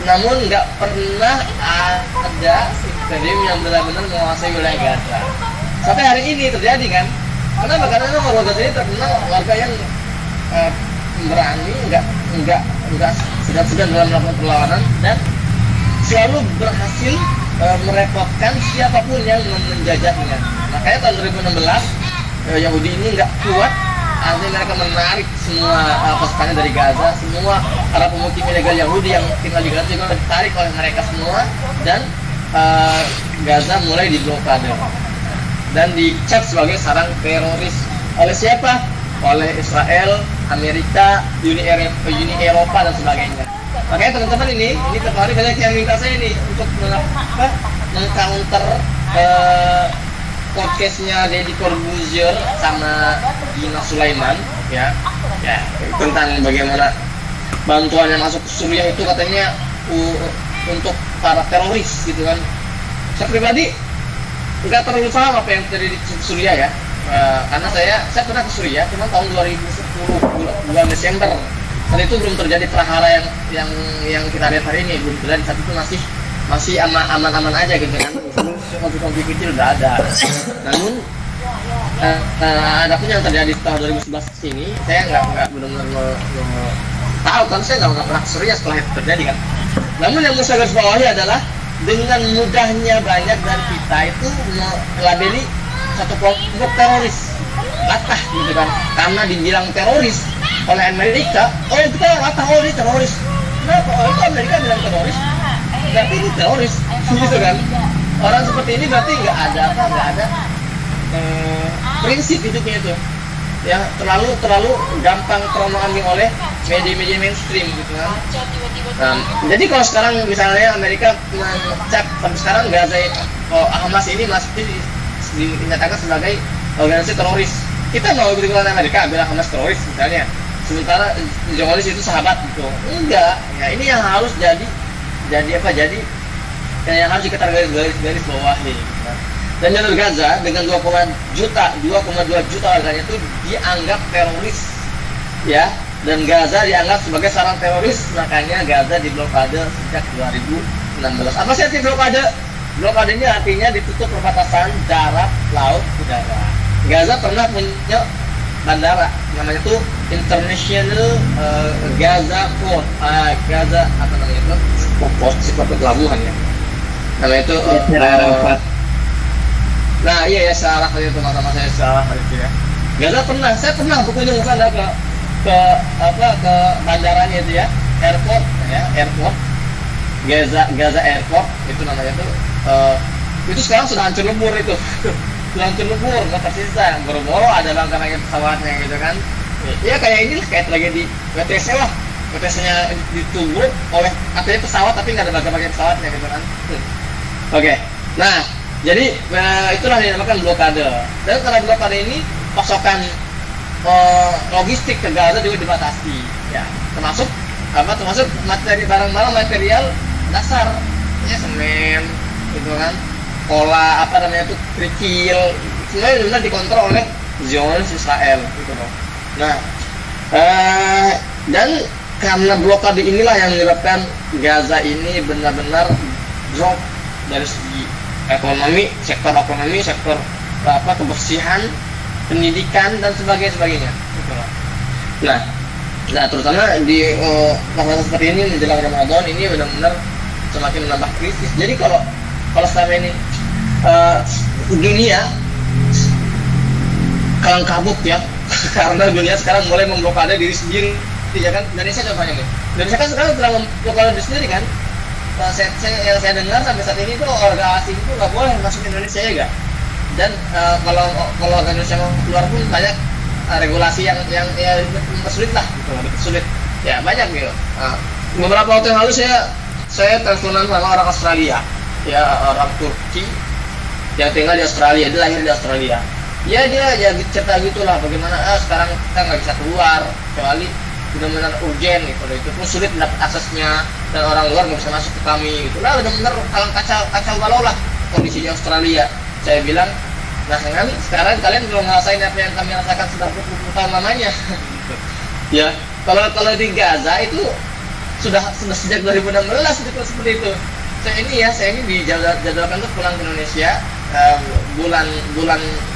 Namun nggak pernah ada imperium yang benar-benar menguasai wilayah Gaza. Sampai hari ini terjadi kan? Kenapa? Karena warga Gaza ini terkenal warga yang berani, nggak segan-segan dalam melakukan perlawanan dan selalu berhasil merepotkan siapapun yang menjajahnya. Makanya tahun 2016 Yahudi ini nggak kuat, artinya mereka menarik semua pasukannya dari Gaza, semua para pemukim ilegal Yahudi yang tinggal di Gaza juga ditarik oleh mereka semua dan Gaza mulai diblokade dan dicap sebagai sarang teroris oleh siapa? Oleh Israel, Amerika, Uni Eropa dan sebagainya. Makanya teman-teman ini kemarin banyak yang minta saya nih untuk meng-counter podcastnya Deddy Corbuzier sama Gina Sulaiman ya tentang bagaimana bantuan yang masuk ke Suriah itu katanya untuk para teroris gitu kan. Saya pribadi nggak terlalu paham apa yang terjadi di Suriah ya. Karena saya pernah ke Suriah cuma tahun 2010 bulan Desember. Saat itu belum terjadi prahara yang kita lihat hari ini, belum terjadi. Saat itu masih masih aman-aman aja gitu kan, konflik kecil udah ada. Namun ada pun yang terjadi tahun 2011 ini, saya nggak benar-benar tahu kan, saya nggak pernah serius setelah itu terjadi kan. Namun yang saya garis bawahi adalah dengan mudahnya banyak dari kita itu melabeli satu kelompok teroris, latah gitu kan, karena dibilang teroris oleh Amerika, oh kita latah, oh ini teroris. Kenapa? Oh itu Amerika bilang teroris, berarti ini teroris, gitu kan? Orang seperti ini berarti nggak ada prinsip hidupnya itu, ya terlalu gampang teromong-ambing oleh media-media mainstream gitu kan. Jadi kalau sekarang misalnya Amerika mencap sampai sekarang Gaza, Hamas ini masih dinyatakan sebagai organisasi teroris, kita mau ikut-ikutan Amerika bilang Hamas teroris misalnya, sementara Zionis itu sahabat gitu, enggak ya. Ini yang harus jadi yang harus kita garis bawahi gitu. Dan jalur Gaza dengan 2,2 juta warganya itu dianggap teroris ya, dan Gaza dianggap sebagai sarang teroris, makanya Gaza diblokade sejak 2016. Apa sih arti blokade? Blokade ini artinya ditutup perbatasan darat, laut, udara. Gaza pernah punya bandara, namanya itu International Gaza Port. Gaza apa namanya itu? Port pelabuhan ya. Namanya itu nah iya ya, salah kali itu, sama saya salah kali itu ya. Gaza saya pernah berkunjung ke sana, ke bandaranya itu ya, airport Gaza Airport itu namanya tuh. Itu sekarang sudah hancur lebur itu. Sudah hancur lebur, nggak tersisa. Boro-boro ada bangkai pesawatnya gitu kan. Ya kayak ini kayak tragedi WTC lah. WTC-nya ditubruk oleh katanya pesawat tapi nggak ada bangkai pesawatnya gitu kan. Oke. Nah, jadi itulah yang dinamakan blokade. Dan karena blokade ini pasokan logistik ke Gaza juga dibatasi ya, termasuk barang-barang material dasar ya, semen gitu kan, pola apa namanya itu, kerikil, semuanya benar dikontrol oleh Zionis Israel gitu loh. Nah dan karena blokade inilah yang menyebabkan Gaza ini benar-benar drop dari segi ekonomi, sektor kebersihan, pendidikan dan sebagainya gitu loh. Nah terutama di masa seperti ini menjelang Ramadan ini benar-benar semakin menambah krisis. Jadi kalau selama ini dunia kalang kabut ya karena dunia sekarang mulai memblokade diri sendiri ya kan. Indonesia contohnya nih, Indonesia kan sekarang sedang memblokade diri sendiri kan. Yang saya dengar sampai saat ini tuh warga asing itu nggak boleh masuk Indonesia ya enggak. Dan kalau Indonesia mau keluar pun banyak regulasi yang sulit lah gitu, sulit ya, banyak gitu. Beberapa waktu yang lalu saya teleponan sama orang Australia ya, orang Turki yang tinggal di Australia, dia lahir di Australia ya, dia cerita gitulah bagaimana sekarang kita nggak bisa keluar kecuali benar-benar urgen gitu, itu pun sulit mendapat aksesnya dan orang luar nggak bisa masuk ke kami gitu lah, benar-benar kacau balau lah kondisi di Australia. Saya bilang, nah kan sekarang kalian belum ngerasain apa yang kami rasakan sudah 20 tahun lamanya ya. Kalau di Gaza itu sudah sejak 2016 itu seperti itu. Saya ini dijadwalkan untuk pulang ke Indonesia bulan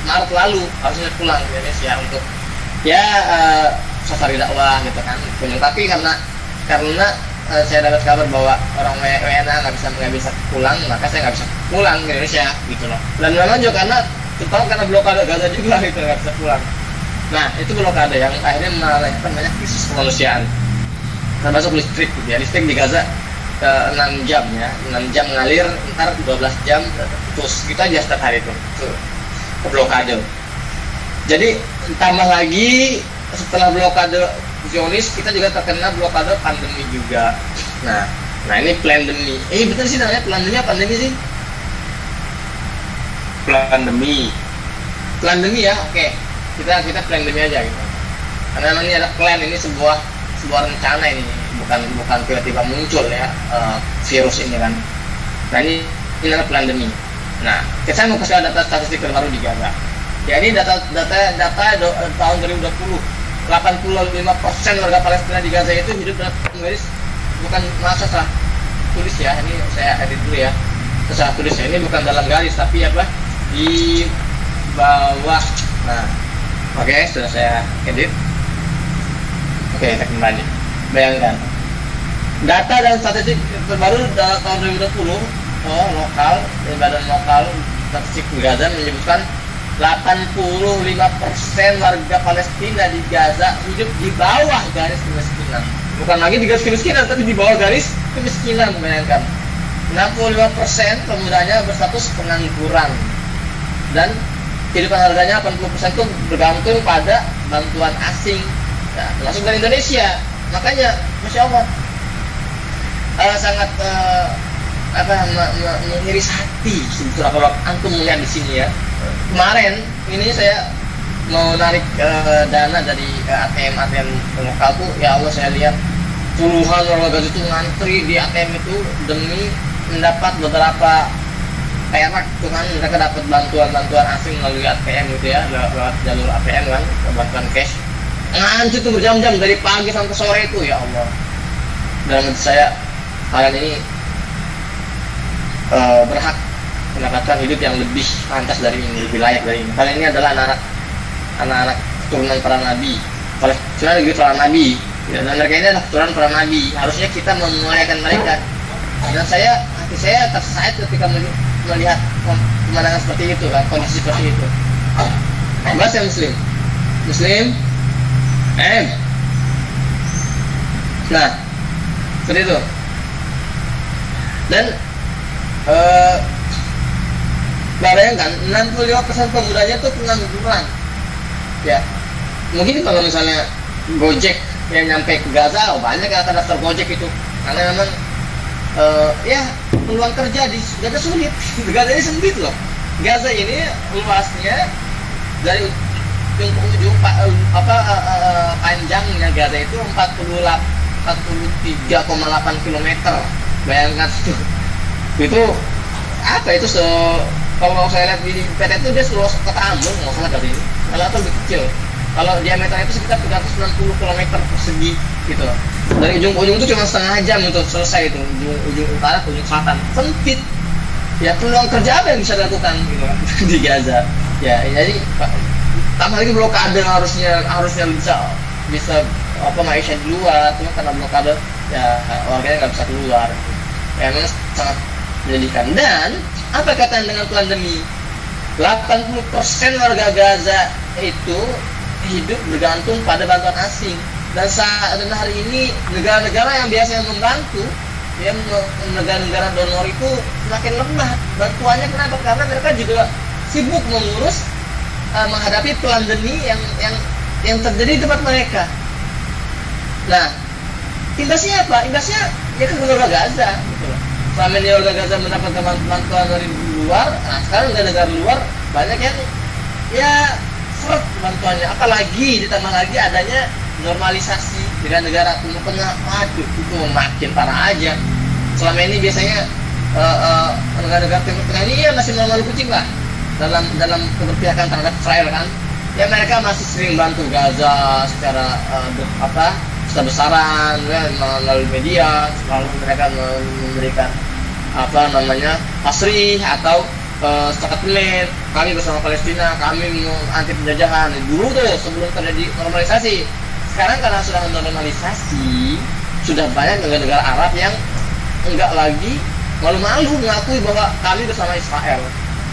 Maret lalu, harusnya pulang ke Indonesia untuk safari dakwah gitu kan. Tapi karena saya dapat kabar bahwa orang WNA nggak bisa pulang, maka saya nggak bisa pulang ke Indonesia gitu loh. Dan memang juga karena blokade Gaza juga gitu, nggak bisa pulang. Nah itu blokade yang akhirnya melahirkan banyak krisis kemanusiaan, termasuk listrik gitu ya. Listrik di Gaza 6 jam ya, 6 jam ngalir, ntar 12 jam putus gitu aja setiap hari itu blokade. Jadi tambah lagi setelah blokade Zionis, kita juga terkena blokade pandemi juga. Nah ini pandemi. Betul sih namanya pandemi apa pandemi sih? Pandemi ya, oke. Kita pandemi aja gitu. Karena memang ini ada plan, ini sebuah rencana ini, bukan tiba-tiba muncul ya virus ini kan. Nah ini adalah pandemi. Nah, saya mau kasih data statistik terbaru di Gaza. Ya ini data tahun 2020. 85% warga Palestina di Gaza itu hidup dalam garis bukan maksud lah, tulis ya, ini saya edit dulu ya. Saya tulis ya, ini bukan dalam garis tapi apa di bawah. Nah, oke, sudah saya edit. Oke, kita kembali. Bayangkan data dan statistik terbaru dalam tahun 2020 lokal, Badan Lokal Statistik Gaza menyebutkan 85% warga Palestina di Gaza hidup di bawah garis kemiskinan. Bukan lagi di garis kemiskinan, tapi di bawah garis kemiskinan. Bayangkan 65% pemudanya berstatus pengangguran, dan kehidupan harganya 80% itu bergantung pada bantuan asing, nah, termasuk dari Indonesia. Makanya, masya Allah, sangat mengiris hati sebetulnya kalau antum melihat di sini ya. Kemarin ini saya mau narik dana dari ATM lokal tuh, ya Allah, saya lihat puluhan warga Gaza itu ngantri di ATM itu demi mendapat beberapa perak tuh kan. Mereka dapat bantuan asing melalui ATM gitu ya, lewat jalur ATM kan, bantuan cash. Ngantri tuh berjam-jam dari pagi sampai sore itu, ya Allah. Dalam hati saya, kalian ini berhak mendapatkan hidup yang lebih pantas dari ini, lebih layak dari ini. Kalian ini adalah anak-anak turunan para nabi. Palestina negeri para nabi, ya, dan mereka ini adalah turunan para nabi. Harusnya kita memuliakan mereka. Dan hati saya tersayat ketika melihat pemandangan seperti itu kan, kondisi seperti itu. Bahas ya Muslim, nah, seperti itu. Dan bayangkan 65% pemudanya itu pengangguran. Ya, mungkin kalau misalnya Gojek yang nyampe ke Gaza, banyak yang akan daftar Gojek itu, karena memang ya peluang kerja di Gaza sulit. Gaza ini sempit loh. Gaza ini luasnya dari ujung panjangnya Gaza itu 43,8 km. Bayangkan itu apa itu kalau saya lihat di PT itu dia seluas kota Ambon, nggak salah dari ini, kalau itu lebih kecil. Kalau diameternya itu sekitar 360 km persegi gitu loh. Dari ujung ke ujung itu cuma setengah jam untuk selesai itu, ujung utara ke ujung selatan, sempit. Ya, peluang kerja apa yang bisa dilakukan gitu kan di Gaza. Ya, jadi tambah lagi blokade, harusnya bisa maisha di luar, cuma karena blokade ya warganya nggak bisa keluar. Ya, memang sangat menyedihkan. Dan apa kaitan dengan pandemi? 80% warga Gaza itu hidup bergantung pada bantuan asing. Dan hari ini negara-negara yang biasanya membantu, ya, negara-negara donor itu semakin lemah bantuannya. Kenapa? Karena mereka juga sibuk mengurus menghadapi pandemi yang terjadi di tempat mereka. Nah, imbasnya apa? Imbasnya ya ke warga Gaza gitu loh. Selama ini warga Gaza mendapatkan bantuan dari luar, nah sekarang negara luar banyak yang ya seret bantuannya. Apalagi ditambah lagi adanya normalisasi dengan negara Timur Tengah. Waduh, itu makin parah aja. Selama ini biasanya negara-negara Timur Tengah ini ya masih normal kucing lah dalam keberpihakan terhadap Israel kan. Ya, mereka masih sering bantu Gaza secara besar-besaran ya, melalui media. Selalu mereka memberikan tasrih atau statement, kami bersama Palestina, kami anti penjajahan. Dulu tuh sebelum terjadi normalisasi. Sekarang karena sudah normalisasi, sudah banyak negara-negara Arab yang enggak lagi malu-malu mengakui bahwa kami bersama Israel,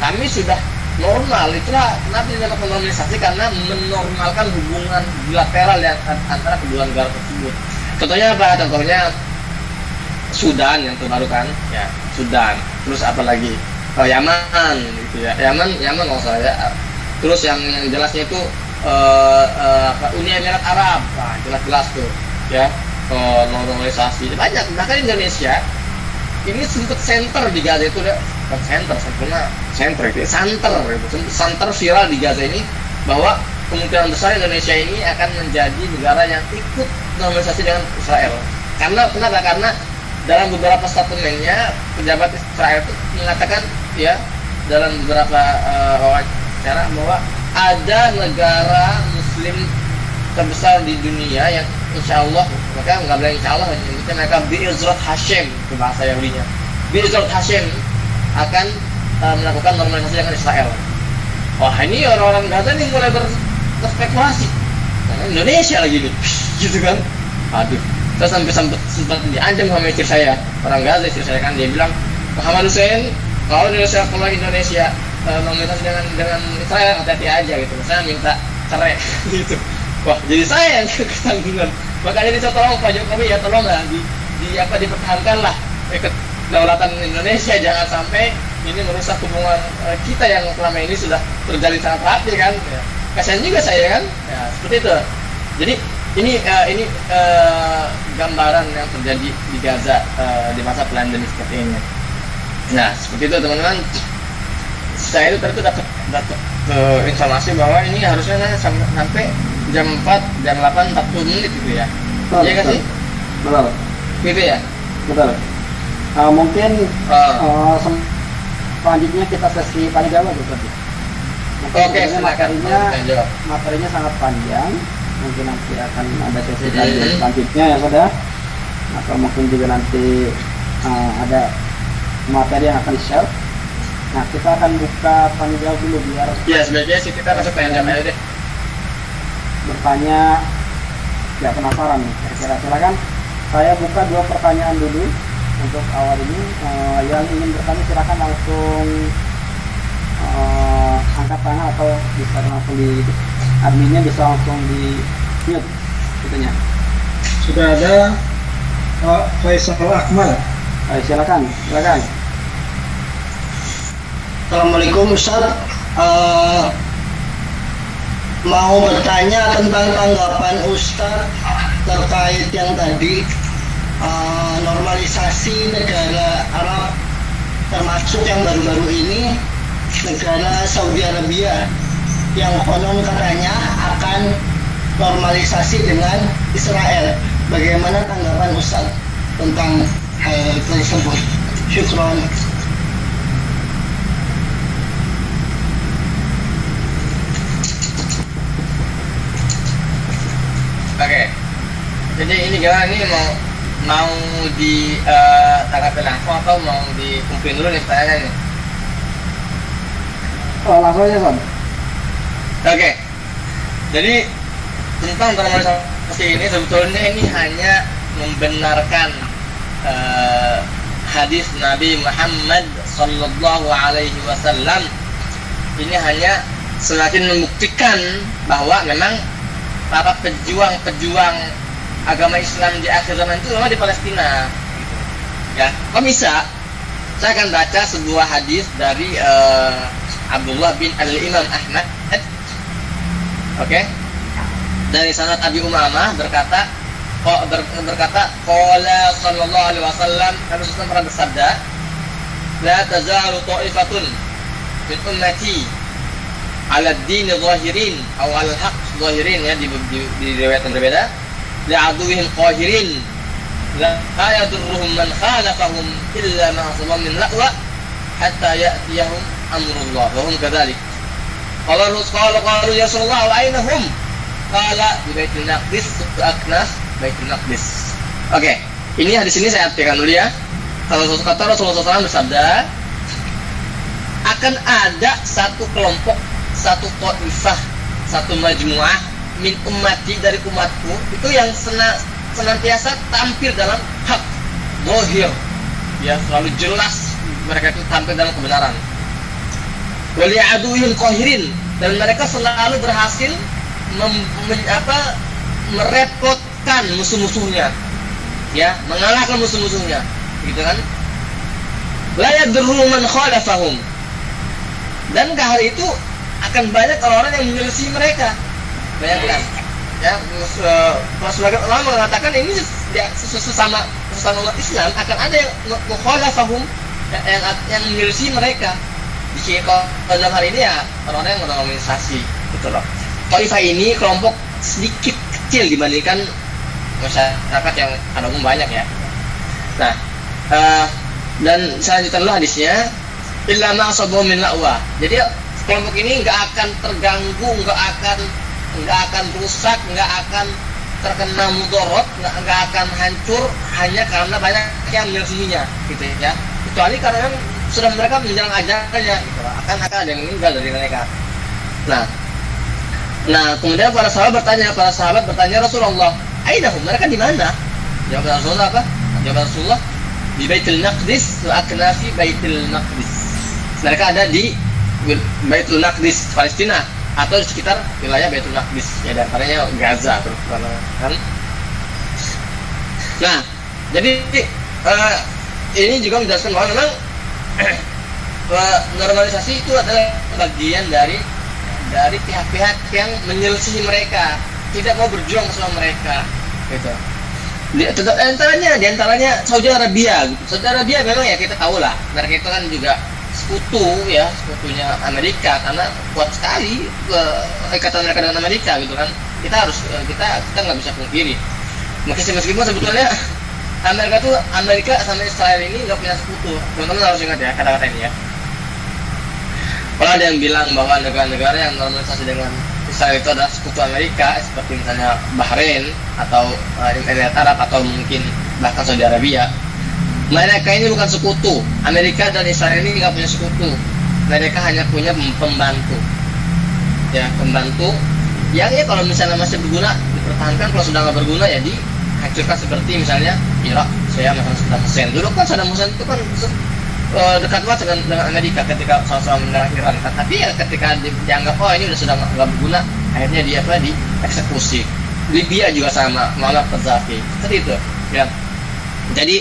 kami sudah normal. Itulah kenapa dinamakan normalisasi, karena menormalkan hubungan bilateral yang antara kedua negara tersebut. Contohnya apa? Contohnya Sudan yang terbaru kan, ya, Sudan. Terus apa lagi? Yaman gitu ya. Yaman nggak usah ya. Terus yang jelasnya itu Uni Emirat Arab. Nah, jelas tuh ya, normalisasi. Banyak, bahkan Indonesia ini sempat center di Gaza itu udah santer viral di Gaza ini, bahwa kemungkinan besar Indonesia ini akan menjadi negara yang ikut normalisasi dengan Israel. Kenapa? Karena dalam beberapa statementnya pejabat Israel itu mengatakan ya, dalam beberapa wawancara, bahwa ada negara Muslim terbesar di dunia yang insya Allah, mereka nggak bilang insya Allah, menyebutnya mereka bi'izrat Hashim, itu bahasa Yahudinya. Bi'izrat Hashim akan melakukan normalisasi dengan Israel. Wah, ini orang-orang Gaza nih mulai berspekulasi. Indonesia lagi nih, gitu kan? Aduh, saya sampai sempat diancam sama istri saya, orang Gaza, istri saya kan, dia bilang, Muhammad Hussein, kalau Indonesia keluar Indonesia normalisasi dengan Israel, hati-hati aja gitu. Saya minta cerai, gitu. Wah, jadi saya yang ketanggungan. Makanya saya tolong Pak Jokowi ya, tolong lah dipertahankan lah kedaulatan Indonesia, jangan sampai ini merusak hubungan kita yang selama ini sudah terjalin sangat rapi kan. Ya. Kasihan juga saya kan. Ya, seperti itu. Jadi ini gambaran yang terjadi di Gaza di masa pandemi seperti ini. Nah, seperti itu teman-teman. Saya itu tadi dapat informasi bahwa ini harusnya sampai jam 4, jam 8, 40 menit gitu ya. Iya kan sih? Betul. Gitu ya? Betul. Mungkin selanjutnya kita sesi tanya jawab berarti. Oke, materinya sangat panjang. Mungkin nanti akan ada sesi selanjutnya ya sudah. Atau mungkin juga nanti ada materi yang akan di-share. Nah, kita akan buka tanya jawab dulu biar. Ya, sebaiknya sih kita masuk tanya jawab aja deh. Bertanya, ya penasaran nih. Kira-kira silakan. Saya buka 2 pertanyaan dulu untuk awal ini. Yang ingin bertanya silakan langsung angkat tangan atau bisa langsung di adminnya bisa langsung di mute kitanya. Sudah ada Pak Faisal Akmal. Silakan. Assalamualaikum Ustaz. Mau bertanya tentang tanggapan Ustaz terkait yang tadi normalisasi negara Arab, termasuk yang baru-baru ini negara Saudi Arabia yang konon katanya akan normalisasi dengan Israel. Bagaimana tanggapan Ustaz tentang hal tersebut? Syukron. Oke, jadi ini gimana nih, mau ditanggapi langsung atau mau dikumpulin dulu nih pertanyaannya nih? Langsung aja Son. Oke, jadi tentang normalisasi ini sebetulnya ini hanya membenarkan hadis Nabi Muhammad Sallallahu Alaihi Wasallam. Ini hanya semakin membuktikan bahwa memang para pejuang agama Islam di akhir zaman itu memang di Palestina. Ya, kok bisa? Saya akan baca sebuah hadis dari Abdullah bin Al-Imam Ahmad. Oke. Dari sanad Abi Umamah berkata qala sallallahu alaihi wasallam, Nabi sallallahu pernah bersabda, la tazalu ta'ifatun min ummati ala ad-din zahirin atau ala al-haq zahirin, ya, di riwayat yang berbeda, li'aduwihim qahirin la yadurruhum man khalafahum illa ma asabahum min la'wa hatta ya'tiyahum amrullah wa hum kadzalik. Qalu ya Rasulullah wa aina hum? Qala di Baitul Maqdis, Aknas Baitul Maqdis. Oke, ini hadis ini saya artikan dulu ya. Kalau kata Rasulullah SAW bersabda, akan ada satu kelompok, satu ta'ifah, satu majmu'ah min ummati, dari umatku itu yang senantiasa tampil dalam hak zahir, ya, selalu jelas mereka itu tampil dalam kebenaran. Wali'aduhim qahirin, dan mereka selalu berhasil merepotkan musuh-musuhnya, ya, mengalahkan musuh-musuhnya, gitu kan. La yadurru man khalafahum, dan ke hari itu akan banyak orang-orang yang menyelisih mereka. Bayangkan, ya, sebagian ulama mengatakan ini sesama umat Islam akan ada yang mukhalafahum, yang menyelisih mereka. Di dalam hal ini ya orang-orang yang normalisasi, gitu loh. Taifah ini kelompok sedikit kecil dibandingkan masyarakat yang pada umum banyak, ya. Nah, dan saya lanjutkan dulu hadisnya. Illa ma asabahu min la'wa. Jadi kelompok ini nggak akan terganggu, nggak akan rusak, nggak akan terkena mudorot, nggak akan hancur hanya karena banyak yang menyelisihinya, gitu ya. Kecuali karena memang sudah mereka menjelang ajalnya, gitu. Akan ada yang meninggal dari mereka. Nah, kemudian para sahabat bertanya Rasulullah, ainahum, mereka di mana? Jawab Rasulullah apa? Jawab Rasulullah, di Baitul Maqdis, wa aknafi Baitul Maqdis. Mereka ada di Baitul Maqdis, Palestina, atau di sekitar wilayah Baitul Maqdis, ya, dan antaranya Gaza, kan? Nah, jadi ini juga menjelaskan bahwa memang normalisasi itu adalah bagian dari pihak-pihak yang menyelisihi mereka, tidak mau berjuang bersama mereka, gitu. Di antaranya Saudi Arabia. Saudi Arabia memang ya kita tahu lah, mereka itu kan juga sekutunya Amerika, karena kuat sekali ikatan mereka dengan Amerika, gitu kan. Kita nggak bisa pungkiri. Meskipun sebetulnya Amerika sama Israel ini nggak punya sekutu. Teman-teman harus ingat ya kata-kata ini ya. Kalau ada yang bilang bahwa negara-negara yang normalisasi dengan Israel itu adalah sekutu Amerika, seperti misalnya Bahrain atau Emirat Arab atau mungkin bahkan Saudi Arabia, mereka ini bukan sekutu. Amerika dan Israel ini nggak punya sekutu. Mereka hanya punya pembantu, ya, pembantu yang ya kalau misalnya masih berguna dipertahankan, kalau sudah nggak berguna ya dihancurkan, seperti misalnya Irak, saya misalnya Saddam Hussein. Dulu kan Saddam Hussein itu kan dekat banget dengan Amerika ketika sama-sama menyerang Iran, tapi ya ketika dianggap ini sudah nggak berguna, akhirnya dia dieksekusi. Libya juga sama, Muammar Gaddafi, seperti itu ya. Jadi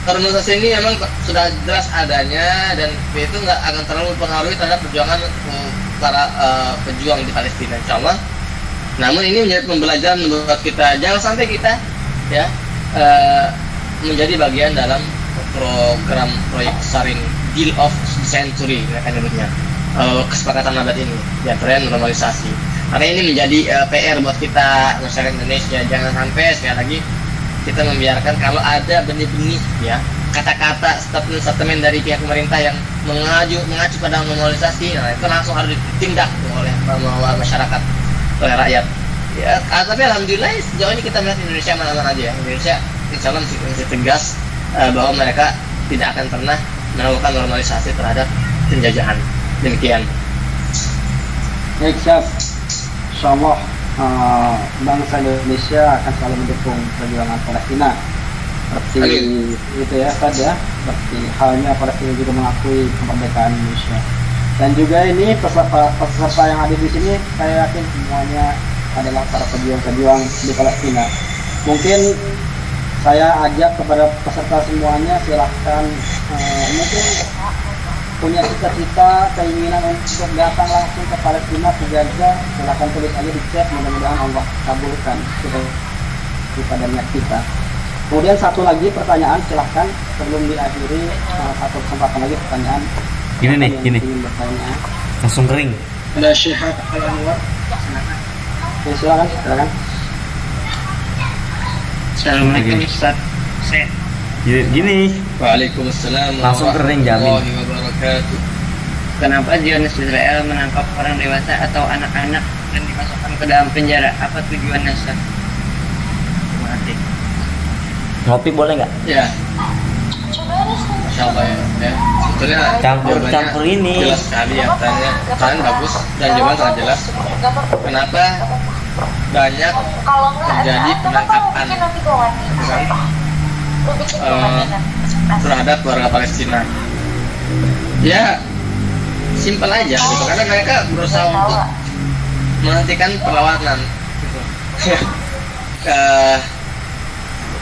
normalisasi ini memang sudah jelas adanya, dan itu nggak akan terlalu mempengaruhi terhadap perjuangan para pejuang di Palestina, insyaallah. Namun ini menjadi pembelajaran buat kita, jangan sampai kita ya menjadi bagian dalam proyek besar ini, Deal of the Century mereka nyebutnya, kesepakatan abad ini, ya, tren normalisasi. Karena ini menjadi PR buat kita masyarakat Indonesia. Jangan sampai sekali lagi kita membiarkan kalau ada benih-benih ya kata-kata statement dari pihak pemerintah yang mengacu pada normalisasi, nah itu langsung harus ditindak oleh masyarakat, oleh rakyat. Ya, tapi alhamdulillah sejauh ini kita melihat Indonesia mana-mana aja. Indonesia insya Allah masih tegas bahwa mereka tidak akan pernah melakukan normalisasi terhadap penjajahan. Demikian. Baik, siap. Insyaallah bangsa Indonesia akan selalu mendukung perjuangan Palestina. Seperti itu ya, Tad ya. Seperti halnya Palestina juga mengakui kemerdekaan Indonesia. Dan juga ini peserta yang ada di sini, saya yakin semuanya adalah para pejuang-pejuang di Palestina. Mungkin saya ajak kepada peserta semuanya, silahkan mungkin punya cita-cita, keinginan untuk datang langsung ke Palestina, ke Gaza, silahkan tulis aja di chat, mudah-mudahan Allah kabulkan kepada niat kita. Kemudian satu lagi pertanyaan, silahkan sebelum diakhiri, satu kesempatan lagi pertanyaan. Gini. Langsung kering. Ada Syekh Al-Anwar. Silakan. Assalamualaikum Ustaz. Gini. Waalaikumsalam. Langsung kering, jamin. Kenapa Zionis Israel menangkap orang dewasa atau anak-anak dan dimasukkan ke dalam penjara? Apa tujuannya, Ustaz? Terima kasih. Ngopi boleh nggak? Ya. Masya Allah ya. Sebetulnya campur ini. Jelas sekali ya, pertanyaan bagus dan jawaban sangat jelas. Kenapa banyak terjadi penangkapan terhadap warga Palestina? Ya simpel aja gitu, karena mereka berusaha untuk menghentikan perlawanan gitu.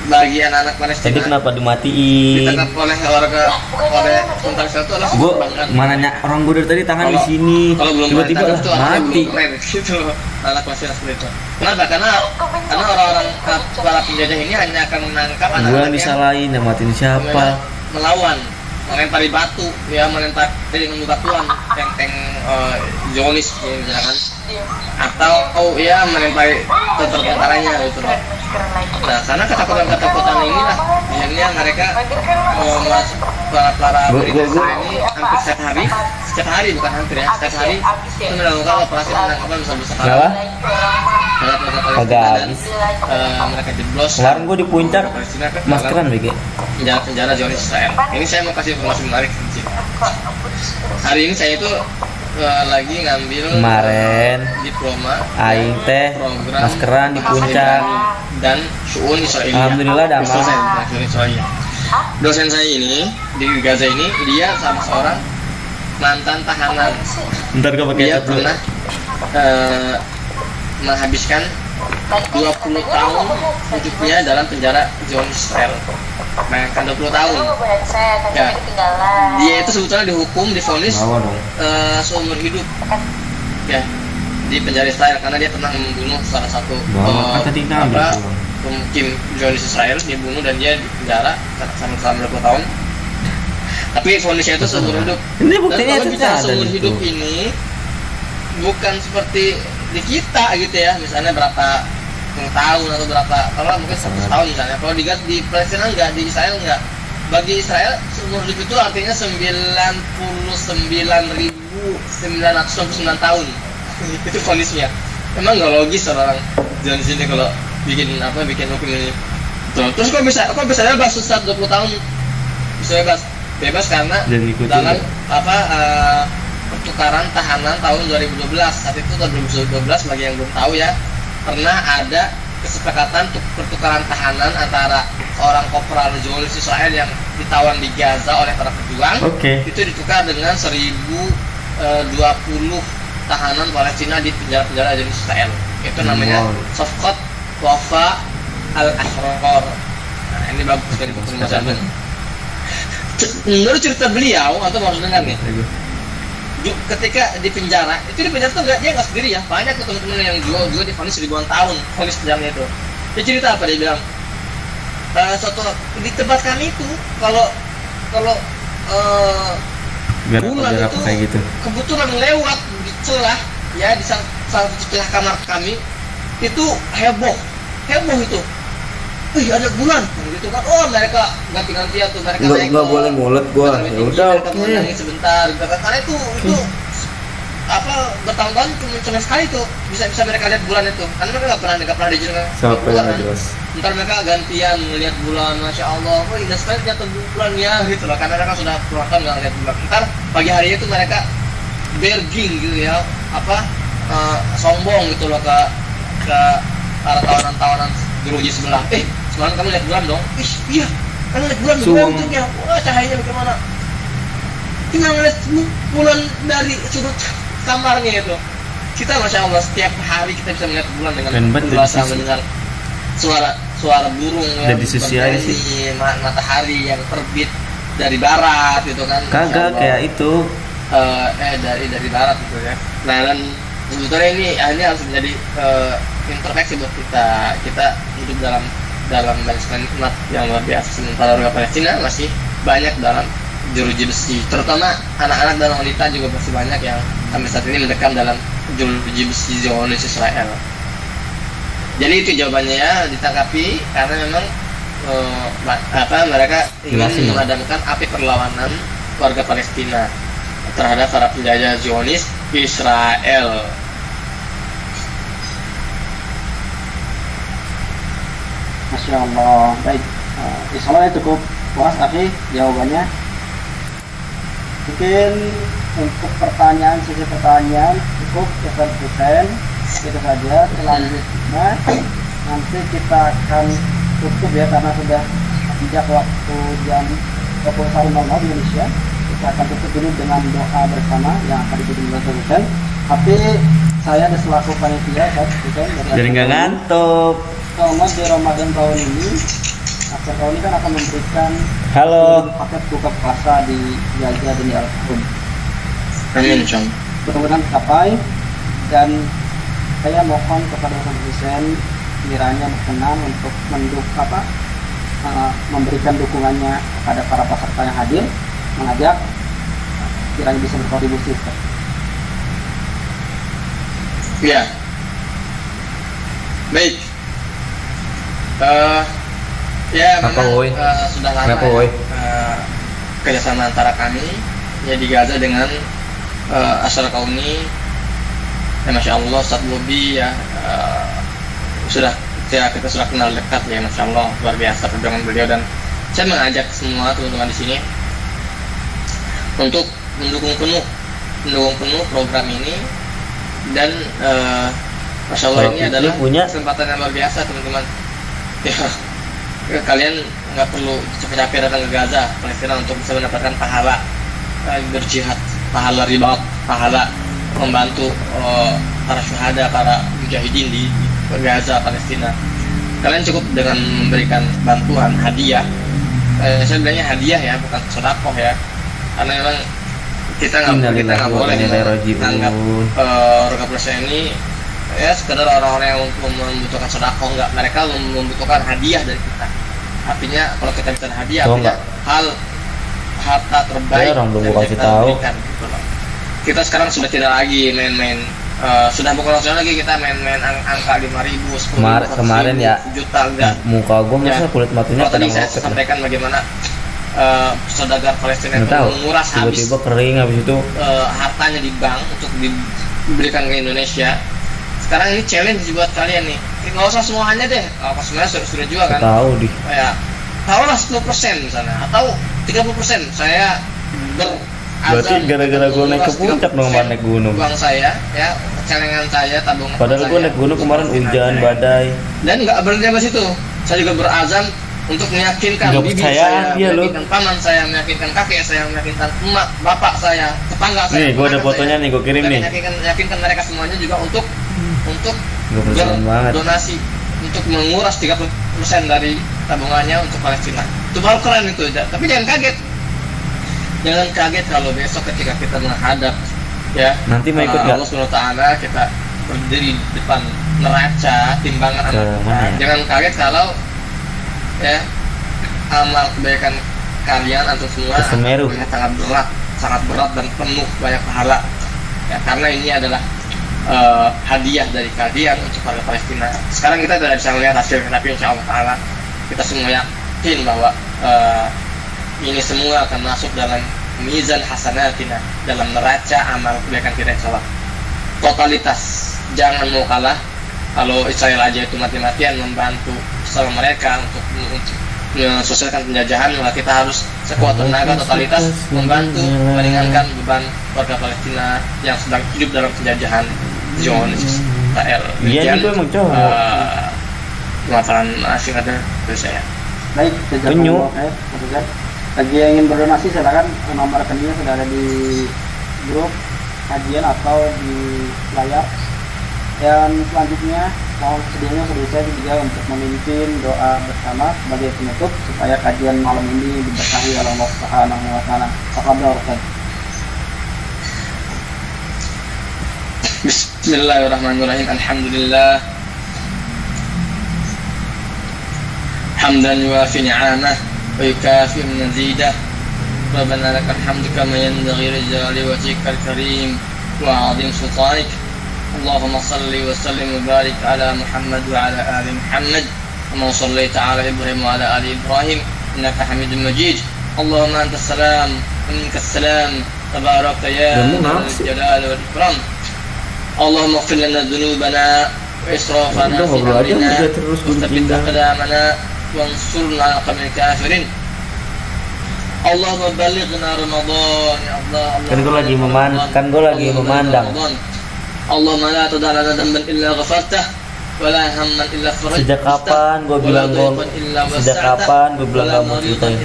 Bagi anak-anak Palestina. Jadi kenapa dimatiin? Ditangkap oleh tentara Israel itu adalah kebanggaan. Mana orang gue dari tadi tangan di sini. Kalau belum tiba-tiba mati. Gitu. Anak Palestina seperti itu. Kenapa? Karena orang-orang para penjajah ini hanya akan menangkap anak-anak yang disalahin, yang matiin siapa? Melawan, melempari batu, ya melempari dengan batuan, tank Zionis misalkan, atau ya melempari tentaranya gitu loh. Nah, karena ketakutan inilah akhirnya mereka para berita ini hampir setiap hari bukan hampir ya, setiap hari itu melakukan operasi penangkapan besar-besaran Kagak habis. Mereka jeblos. Kemarin gue di puncak maskeran BG. Penjara Zionis Israel. Ini saya mau kasih informasi menarik di sini. Hari ini saya itu lagi ngambil kemarin diploma aing teh maskeran di puncak dan Syu'un Israel. Alhamdulillah damai. Dosen saya ini di Gaza ini dia sama seorang mantan tahanan. Ntar gue pakai dia pernah menghabiskan 20 tahun hidupnya dalam penjara Zionis Israel. Bayangkan 20 tahun. Ya. Dia itu sebetulnya dihukum, divonis seumur hidup. Ya. Di penjara Israel karena dia pernah membunuh salah satu pemimpin Zionis Israel, dibunuh dan dia di penjara selama 20 tahun. Tapi vonisnya itu seumur hidup. Ini buktinya kalau bicara seumur hidup ini bukan seperti di kita gitu ya, misalnya berapa tahun atau berapa, kalau mungkin 100 tahun misalnya. Kalau di Palestina enggak, di Israel enggak. Bagi Israel seumur hidup itu artinya 99.999 tahun. Itu vonisnya. Emang nggak logis orang di sini kalau bikin hukum ini. Tuh. Terus kok bisa bebas Ustaz 20 tahun? Bisa bebas karena dalam pertukaran tahanan tahun 2012. Saat itu tahun 2012 bagi yang belum tahu ya, pernah ada kesepakatan untuk pertukaran tahanan antara seorang kopral Zionis Israel yang ditawan di Gaza oleh para pejuang. Itu ditukar dengan 1020 tahanan Palestina di penjara-penjara Zionis Israel. Itu namanya Safqat Wafa Al-Ahrar. Nah, ini bagus dari permasalahan. Menurut cerita beliau, atau mau dengar nih, ketika di penjara tuh dia nggak sendiri ya, banyak teman-teman yang juga divonis ribuan tahun vonis penjaranya itu. Dia cerita apa, dia bilang suatu di tempat kami itu kalau bulan itu kayak gitu, kebetulan lewat di celah ya, di salah satu celah kamar kami itu heboh itu. Ada bulan gitu kan. Oh, mereka ganti-gantian tuh, mereka nggak boleh mulut gua. Ya udah, oke. Sebentar, karena itu bertahun-tahun cuma sekali tuh bisa mereka lihat bulan itu. Karena mereka nggak pernah diizinkan. Siapa yang jelas? Ntar mereka gantian melihat bulan, masya Allah, oh indah sekali jatuh bulan ya gitu loh. Karena mereka sudah puluhan tahun nggak lihat bulan. Ntar pagi harinya itu mereka berging gitu ya, sombong gitu loh ke para tawanan jeruji sebelah. Semalam kamu lihat bulan dong? Iya, kamu lihat bulan bentuknya. Wah, cahayanya bagaimana? Kita ngeliat bulan dari sudut kamarnya itu. Kita masya Allah setiap hari kita bisa melihat bulan dengan berasa mendengar suara burung yang berdiri, matahari yang terbit dari barat gitu kan. Kagak kayak itu. Dari barat gitu ya. Nah, dan sebetulnya ini harus menjadi introspeksi buat kita hidup dalam barisan nikmat yang luar biasa, sementara warga Palestina masih banyak dalam jeruji besi, terutama anak-anak dan wanita juga masih banyak yang sampai saat ini mendekam dalam jeruji besi Zionis Israel. Jadi itu jawabannya ya, ditangkapi karena memang mereka ingin memadamkan api perlawanan warga Palestina terhadap para penjajah Zionis Israel. Masya Allah, baik. Insyaallah cukup puas tapi jawabannya. Mungkin untuk sesi pertanyaan cukup Ustaz. Itu saja. Selanjutnya nanti kita akan tutup ya, karena sudah sejak waktu jam 21.00 Indonesia. Kita akan tutup dulu dengan doa bersama yang akan dipimpin oleh Ustaz. Tapi saya ada selaku panitia jadi nggak ngantuk. Kalau di Ramadan tahun ini, akhir tahun ini kan akan memberikan paket buka puasa di Gaza dan di Al-Qum. Amin, Cong. Mudah-mudahan tercapai, dan saya mohon kepada Ustaz Husain kiranya berkenan untuk memberikan dukungannya kepada para peserta yang hadir, mengajak kiranya bisa berkontribusi. Ya, baik. Memang sudah lama kerjasama antara kami ya di Gaza dengan Asyara Kauni. Masya Allah, Ustaz Bobi ya kita sudah kenal dekat ya, Masya Allah, luar biasa perjuangan beliau. Dan saya mengajak semua teman-teman di sini untuk mendukung penuh program ini. Dan Masya Allah, ini adalah kesempatan yang luar biasa teman-teman ya. Kalian nggak perlu capek-capek datang ke Gaza, Palestina untuk bisa mendapatkan pahala berjihad, pahala ribat, pahala membantu para syuhada, para mujahidin di Gaza, Palestina. Kalian cukup dengan memberikan bantuan, hadiah. Saya bilangnya hadiah ya, bukan sedekah ya, karena memang kita nggak boleh menganggap Roga Plus ini ya sekedar orang-orang yang membutuhkan sedekah. Enggak, mereka membutuhkan hadiah dari kita. Artinya kalau kita bicara hadiah, artinya harta terbaik yang kita berikan gitu loh. Kita sekarang sudah tidak lagi main-main, sudah bukan lagi kita main-main angka 5.000, 10.000, kemarin ya juta enggak. Muka gue masa kulit matinya tadi saya sampaikan bagaimana saudagar Palestina menguras habis tiba-tiba kering, habis itu hartanya di bank untuk diberikan ke Indonesia. Sekarang ini challenge buat kalian nih, nggak usah semuanya deh, apa sebenarnya sudah juga kan, tahu di ya taruhlah 10% misalnya atau 30%. Saya berarti gara-gara gue naik ke puncak dong, naik gunung, uang saya ya, celengan saya, tabungan padahal gue naik gunung kemarin hujan badai. Dan nggak berhenti sampai situ, saya juga berazam untuk meyakinkan bibi saya, meyakinkan paman saya, meyakinkan kakek saya, meyakinkan emak, bapak saya, tetangga saya. Nih, gue ada fotonya nih, gue kirim nih. Meyakinkan mereka semuanya juga untuk berdonasi, untuk menguras 30% dari tabungannya untuk Palestina. Itu baru keren itu. Tapi jangan kaget kalau besok ketika kita menghadap ya nanti mau ikut Allah SWT, kita berdiri di depan neraca timbangan anak. Jangan kaget kalau ya amal kebaikan kalian atau semua sangat berat dan penuh banyak pahala ya, karena ini adalah hadiah dari kalian untuk warga Palestina. Sekarang kita tidak bisa melihat hasilnya, tapi insya Allah Ta'ala kita semua yakin bahwa ini semua akan masuk dalam mizan hasanatina, dalam neraca amal kebaikan kita insya Allah. Totalitas, jangan mau kalah. Kalau Israel aja itu mati-matian membantu sama mereka untuk menyelesaikan penjajahan, maka kita harus sekuat tenaga totalitas membantu meringankan beban warga Palestina yang sedang hidup dalam penjajahan Zionis Israel. Iya itu emang cowok. Pemaparan asing ada dari saya. Baik, penyu. Bagi yang ingin berdonasi silakan, nomor rekeningnya sudah ada di grup kajian atau di layar. Dan selanjutnya mohon sedianya saudara saya juga untuk memimpin doa bersama sebagai penutup supaya kajian malam ini diberkahi oleh Allah Subhanahu wa taala. Tafadhol Ustaz. Bismillahirrahmanirrahim. Alhamdulillah. Hamdan yuwafi ni'amah wa yukafi mazidah. Rabbana lakal hamdu kama yanbaghi li jalali wajhikal karim wa 'azim sultanik. اللهم صل وسلم وبارك على محمد وعلى آل محمد كما صليت على إبراهيم وعلى آل إبراهيم إنك حميد مجيد. اللهم أنت السلام ومنك السلام تبارك يا ذا الجلال والإكرام. اللهم اغفر لنا ذنوبنا وإسرافنا في أمرنا وثبت أقدامنا وانصرنا على القوم الكافرين. اللهم بلغنا رمضان يا الله. Kan gue lagi memandang. Allahumma la tada' lana dhanban illa ghafartah wa la hamman illa farajtah. Sejak kapan gue bilang gak mau ceritain?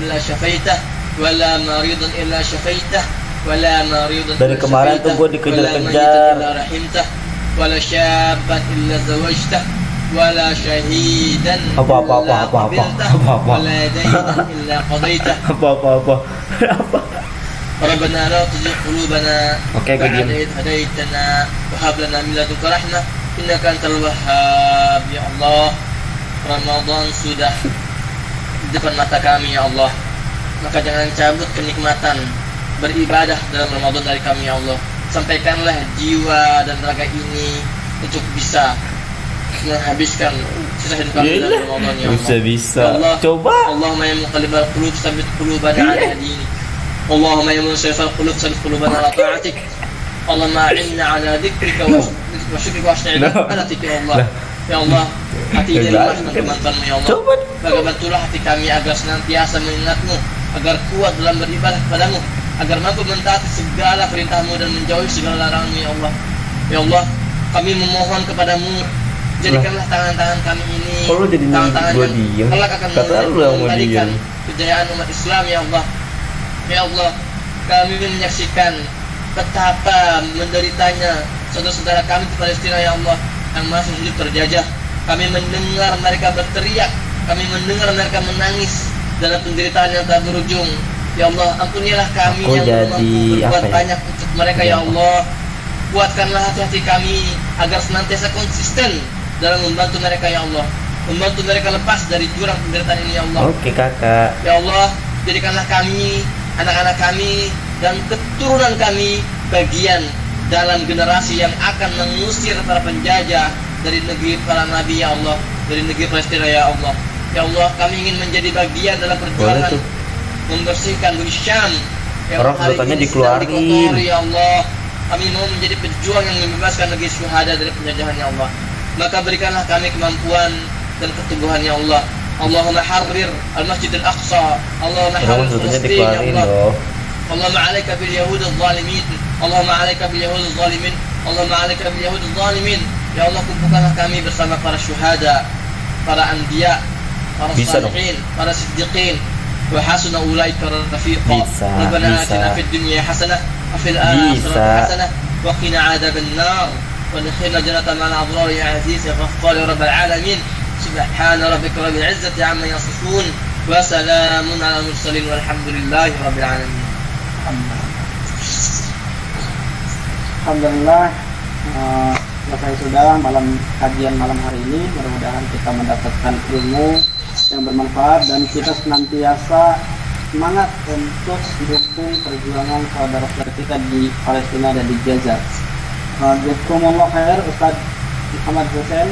Dari kemarin tuh gue dikejar-kejar. Wala syabban illa zawajtah wala syahidan apa wala daynan illa qadaitah. Apa Rabbana la tuzigh qulubana ba'da idh hadaytana wa hab lana min ladunka rahmah innaka antal wahhab. Ya Allah, Ramadan sudah di depan mata kami ya Allah, maka jangan cabut kenikmatan beribadah dalam Ramadan dari kami ya Allah. Sampaikanlah jiwa dan raga ini untuk bisa menghabiskan sisa hidup kami dalam Ramadan ya Allah. Bisa ya Allah, coba. Allahumma ya muqallibal qulub tsabbit qulubana ala dinik. اللهم يا منصرف القلوب صرف قلوبنا على طاعتك. اللهم أعنا على ذكرك وشكرك وحسن عبادتك يا الله. Ya Allah, hati dari teman-temanmu ya Allah. Bantulah hati kami agar senantiasa mengingatmu, agar kuat dalam beribadah kepadamu, agar mampu mentaati segala perintahmu dan menjauhi segala laranganmu ya Allah. Ya Allah, kami memohon kepadamu, jadikanlah tangan-tangan kami ini tangan-tangan yang kelak akan mengendalikan kejayaan umat Islam ya Allah. Ya Allah, kami menyaksikan betapa menderitanya saudara-saudara kami di Palestina ya Allah yang masih hidup terjajah. Kami mendengar mereka berteriak, kami mendengar mereka menangis dalam penderitaan yang tak berujung. Ya Allah, ampunilah kami yang berbuat banyak untuk mereka ya Allah. Kuatkanlah hati-hati kami agar senantiasa konsisten dalam membantu mereka ya Allah, membantu mereka lepas dari jurang penderitaan ini ya Allah. Oke kakak. Ya Allah, jadikanlah kami, anak-anak kami dan keturunan kami bagian dalam generasi yang akan mengusir para penjajah dari negeri para nabi ya Allah, dari negeri Palestina ya Allah. Ya Allah, kami ingin menjadi bagian dalam perjuangan membersihkan bumi Syam yang hari ini sedang dikotori ya Allah. Kami mau menjadi pejuang yang membebaskan negeri syuhada dari penjajahan ya Allah. Maka berikanlah kami kemampuan dan keteguhan ya Allah. Allahumma harrir al-Masjid al-Aqsa, Allahumma harrir Palestin ya Allah. Allahumma alaika bil yahud al-zalimin, Allahumma alaika bil yahud al-zalimin, Allahumma alaika bil yahud al-zalimin. Ya Allah, kumpulkanlah kami bersama para syuhada, para anbiya, para salihin, para siddiqin, wa hasuna ulaika rafiqa. Rabbana atina fid dunya hasanah wa fil akhirati hasanah wa qina adzaban nar wa adkhilna jannata ma'al abrar ya aziz ya ghaffar ya rabbal alamin. Subhana rabbika rabbil izzati amma yasifun wa salamun alal mursalin walhamdulillahi rabbil alamin. Alhamdulillah, selesai sudah kajian malam hari ini. Mudah-mudahan kita mendapatkan ilmu yang bermanfaat dan kita senantiasa semangat untuk mendukung perjuangan saudara-saudara kita di Palestina dan di Gaza. Jazakumullah khair Ustaz Muhammad Hussein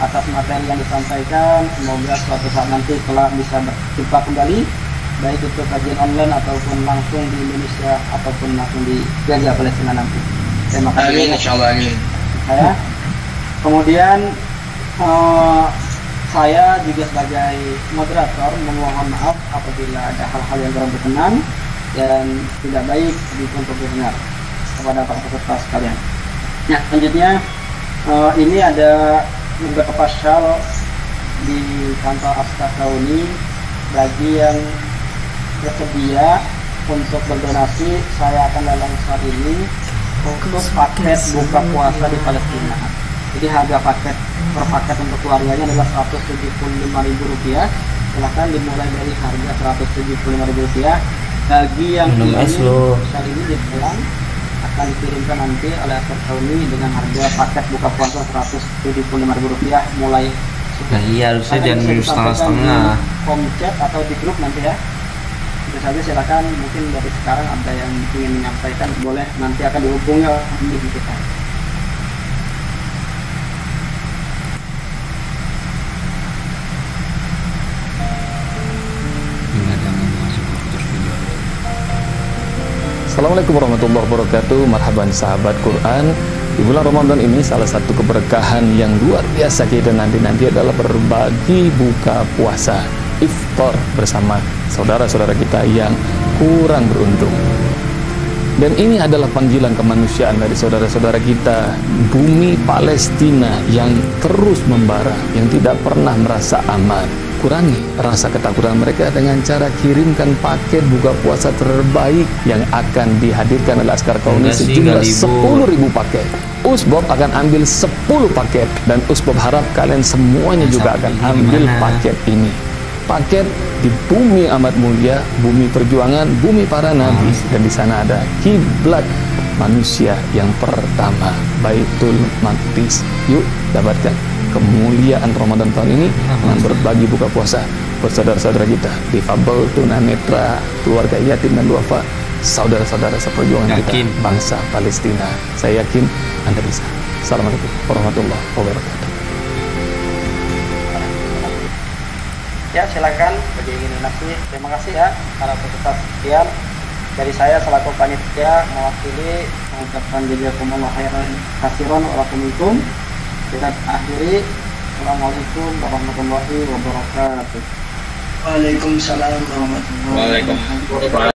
atas materi yang disampaikan. Semoga suatu saat nanti kelak bisa berjumpa kembali, baik itu kajian online ataupun langsung di Indonesia ataupun langsung di Gaza Palestina nanti. Terima kasih. Amin, insyaallah amin. Kemudian saya juga sebagai moderator memohon maaf apabila ada hal-hal yang kurang berkenan dan tidak baik untuk didengar kepada para peserta sekalian. Nah, selanjutnya ini ada beberapa syal di kantor Askatauni bagi yang bersedia untuk berdonasi. Saya akan lelang saat ini untuk paket buka puasa di Palestina. Jadi harga paket per paket untuk keluarganya adalah Rp175.000. Silahkan dimulai dari harga Rp175.000. Bagi yang saat ini dibilang akan dikirimkan nanti oleh Askatauni dengan harga paket buka puasa Rp175.000 mulai. Nah iya, harusnya jangan setengah-setengah. Home chat atau di grup nanti ya. Itu saja, silakan. Mungkin dari sekarang ada yang ingin menyampaikan, boleh, nanti akan dihubungi oleh kita. Assalamualaikum warahmatullahi wabarakatuh. Marhaban sahabat Quran. Di bulan Ramadan ini salah satu keberkahan yang luar biasa kita nanti adalah berbagi buka puasa, iftar bersama saudara-saudara kita yang kurang beruntung. Dan ini adalah panggilan kemanusiaan dari saudara-saudara kita bumi Palestina yang terus membara, yang tidak pernah merasa aman. Kurangi rasa ketakutan mereka dengan cara kirimkan paket buka puasa terbaik yang akan dihadirkan oleh Askatauni sejumlah 10.000 paket. Usbob akan ambil 10 paket dan Usbob harap kalian semuanya juga akan ambil paket ini. Paket di bumi amat mulia, bumi perjuangan, bumi para nabi, dan di sana ada kiblat manusia yang pertama, Baitul Maqdis. Yuk dapatkan kemuliaan Ramadan tahun ini dengan berbagi buka puasa buat saudara-saudara kita, difabel, tunanetra, keluarga yatim dan duafa, saudara-saudara seperjuangan kita, bangsa Palestina. Saya yakin Anda bisa. Assalamualaikum warahmatullahi wabarakatuh. Ya, silakan bagi yang ingin donasi. Terima kasih ya para peserta sekian. Dari saya selaku panitia mewakili mengucapkan jazakumullah khairan katsiran wa lakum. Kita akhiri Assalamualaikum warahmatullahi wabarakatuh. Waalaikumsalam warahmatullahi wabarakatuh.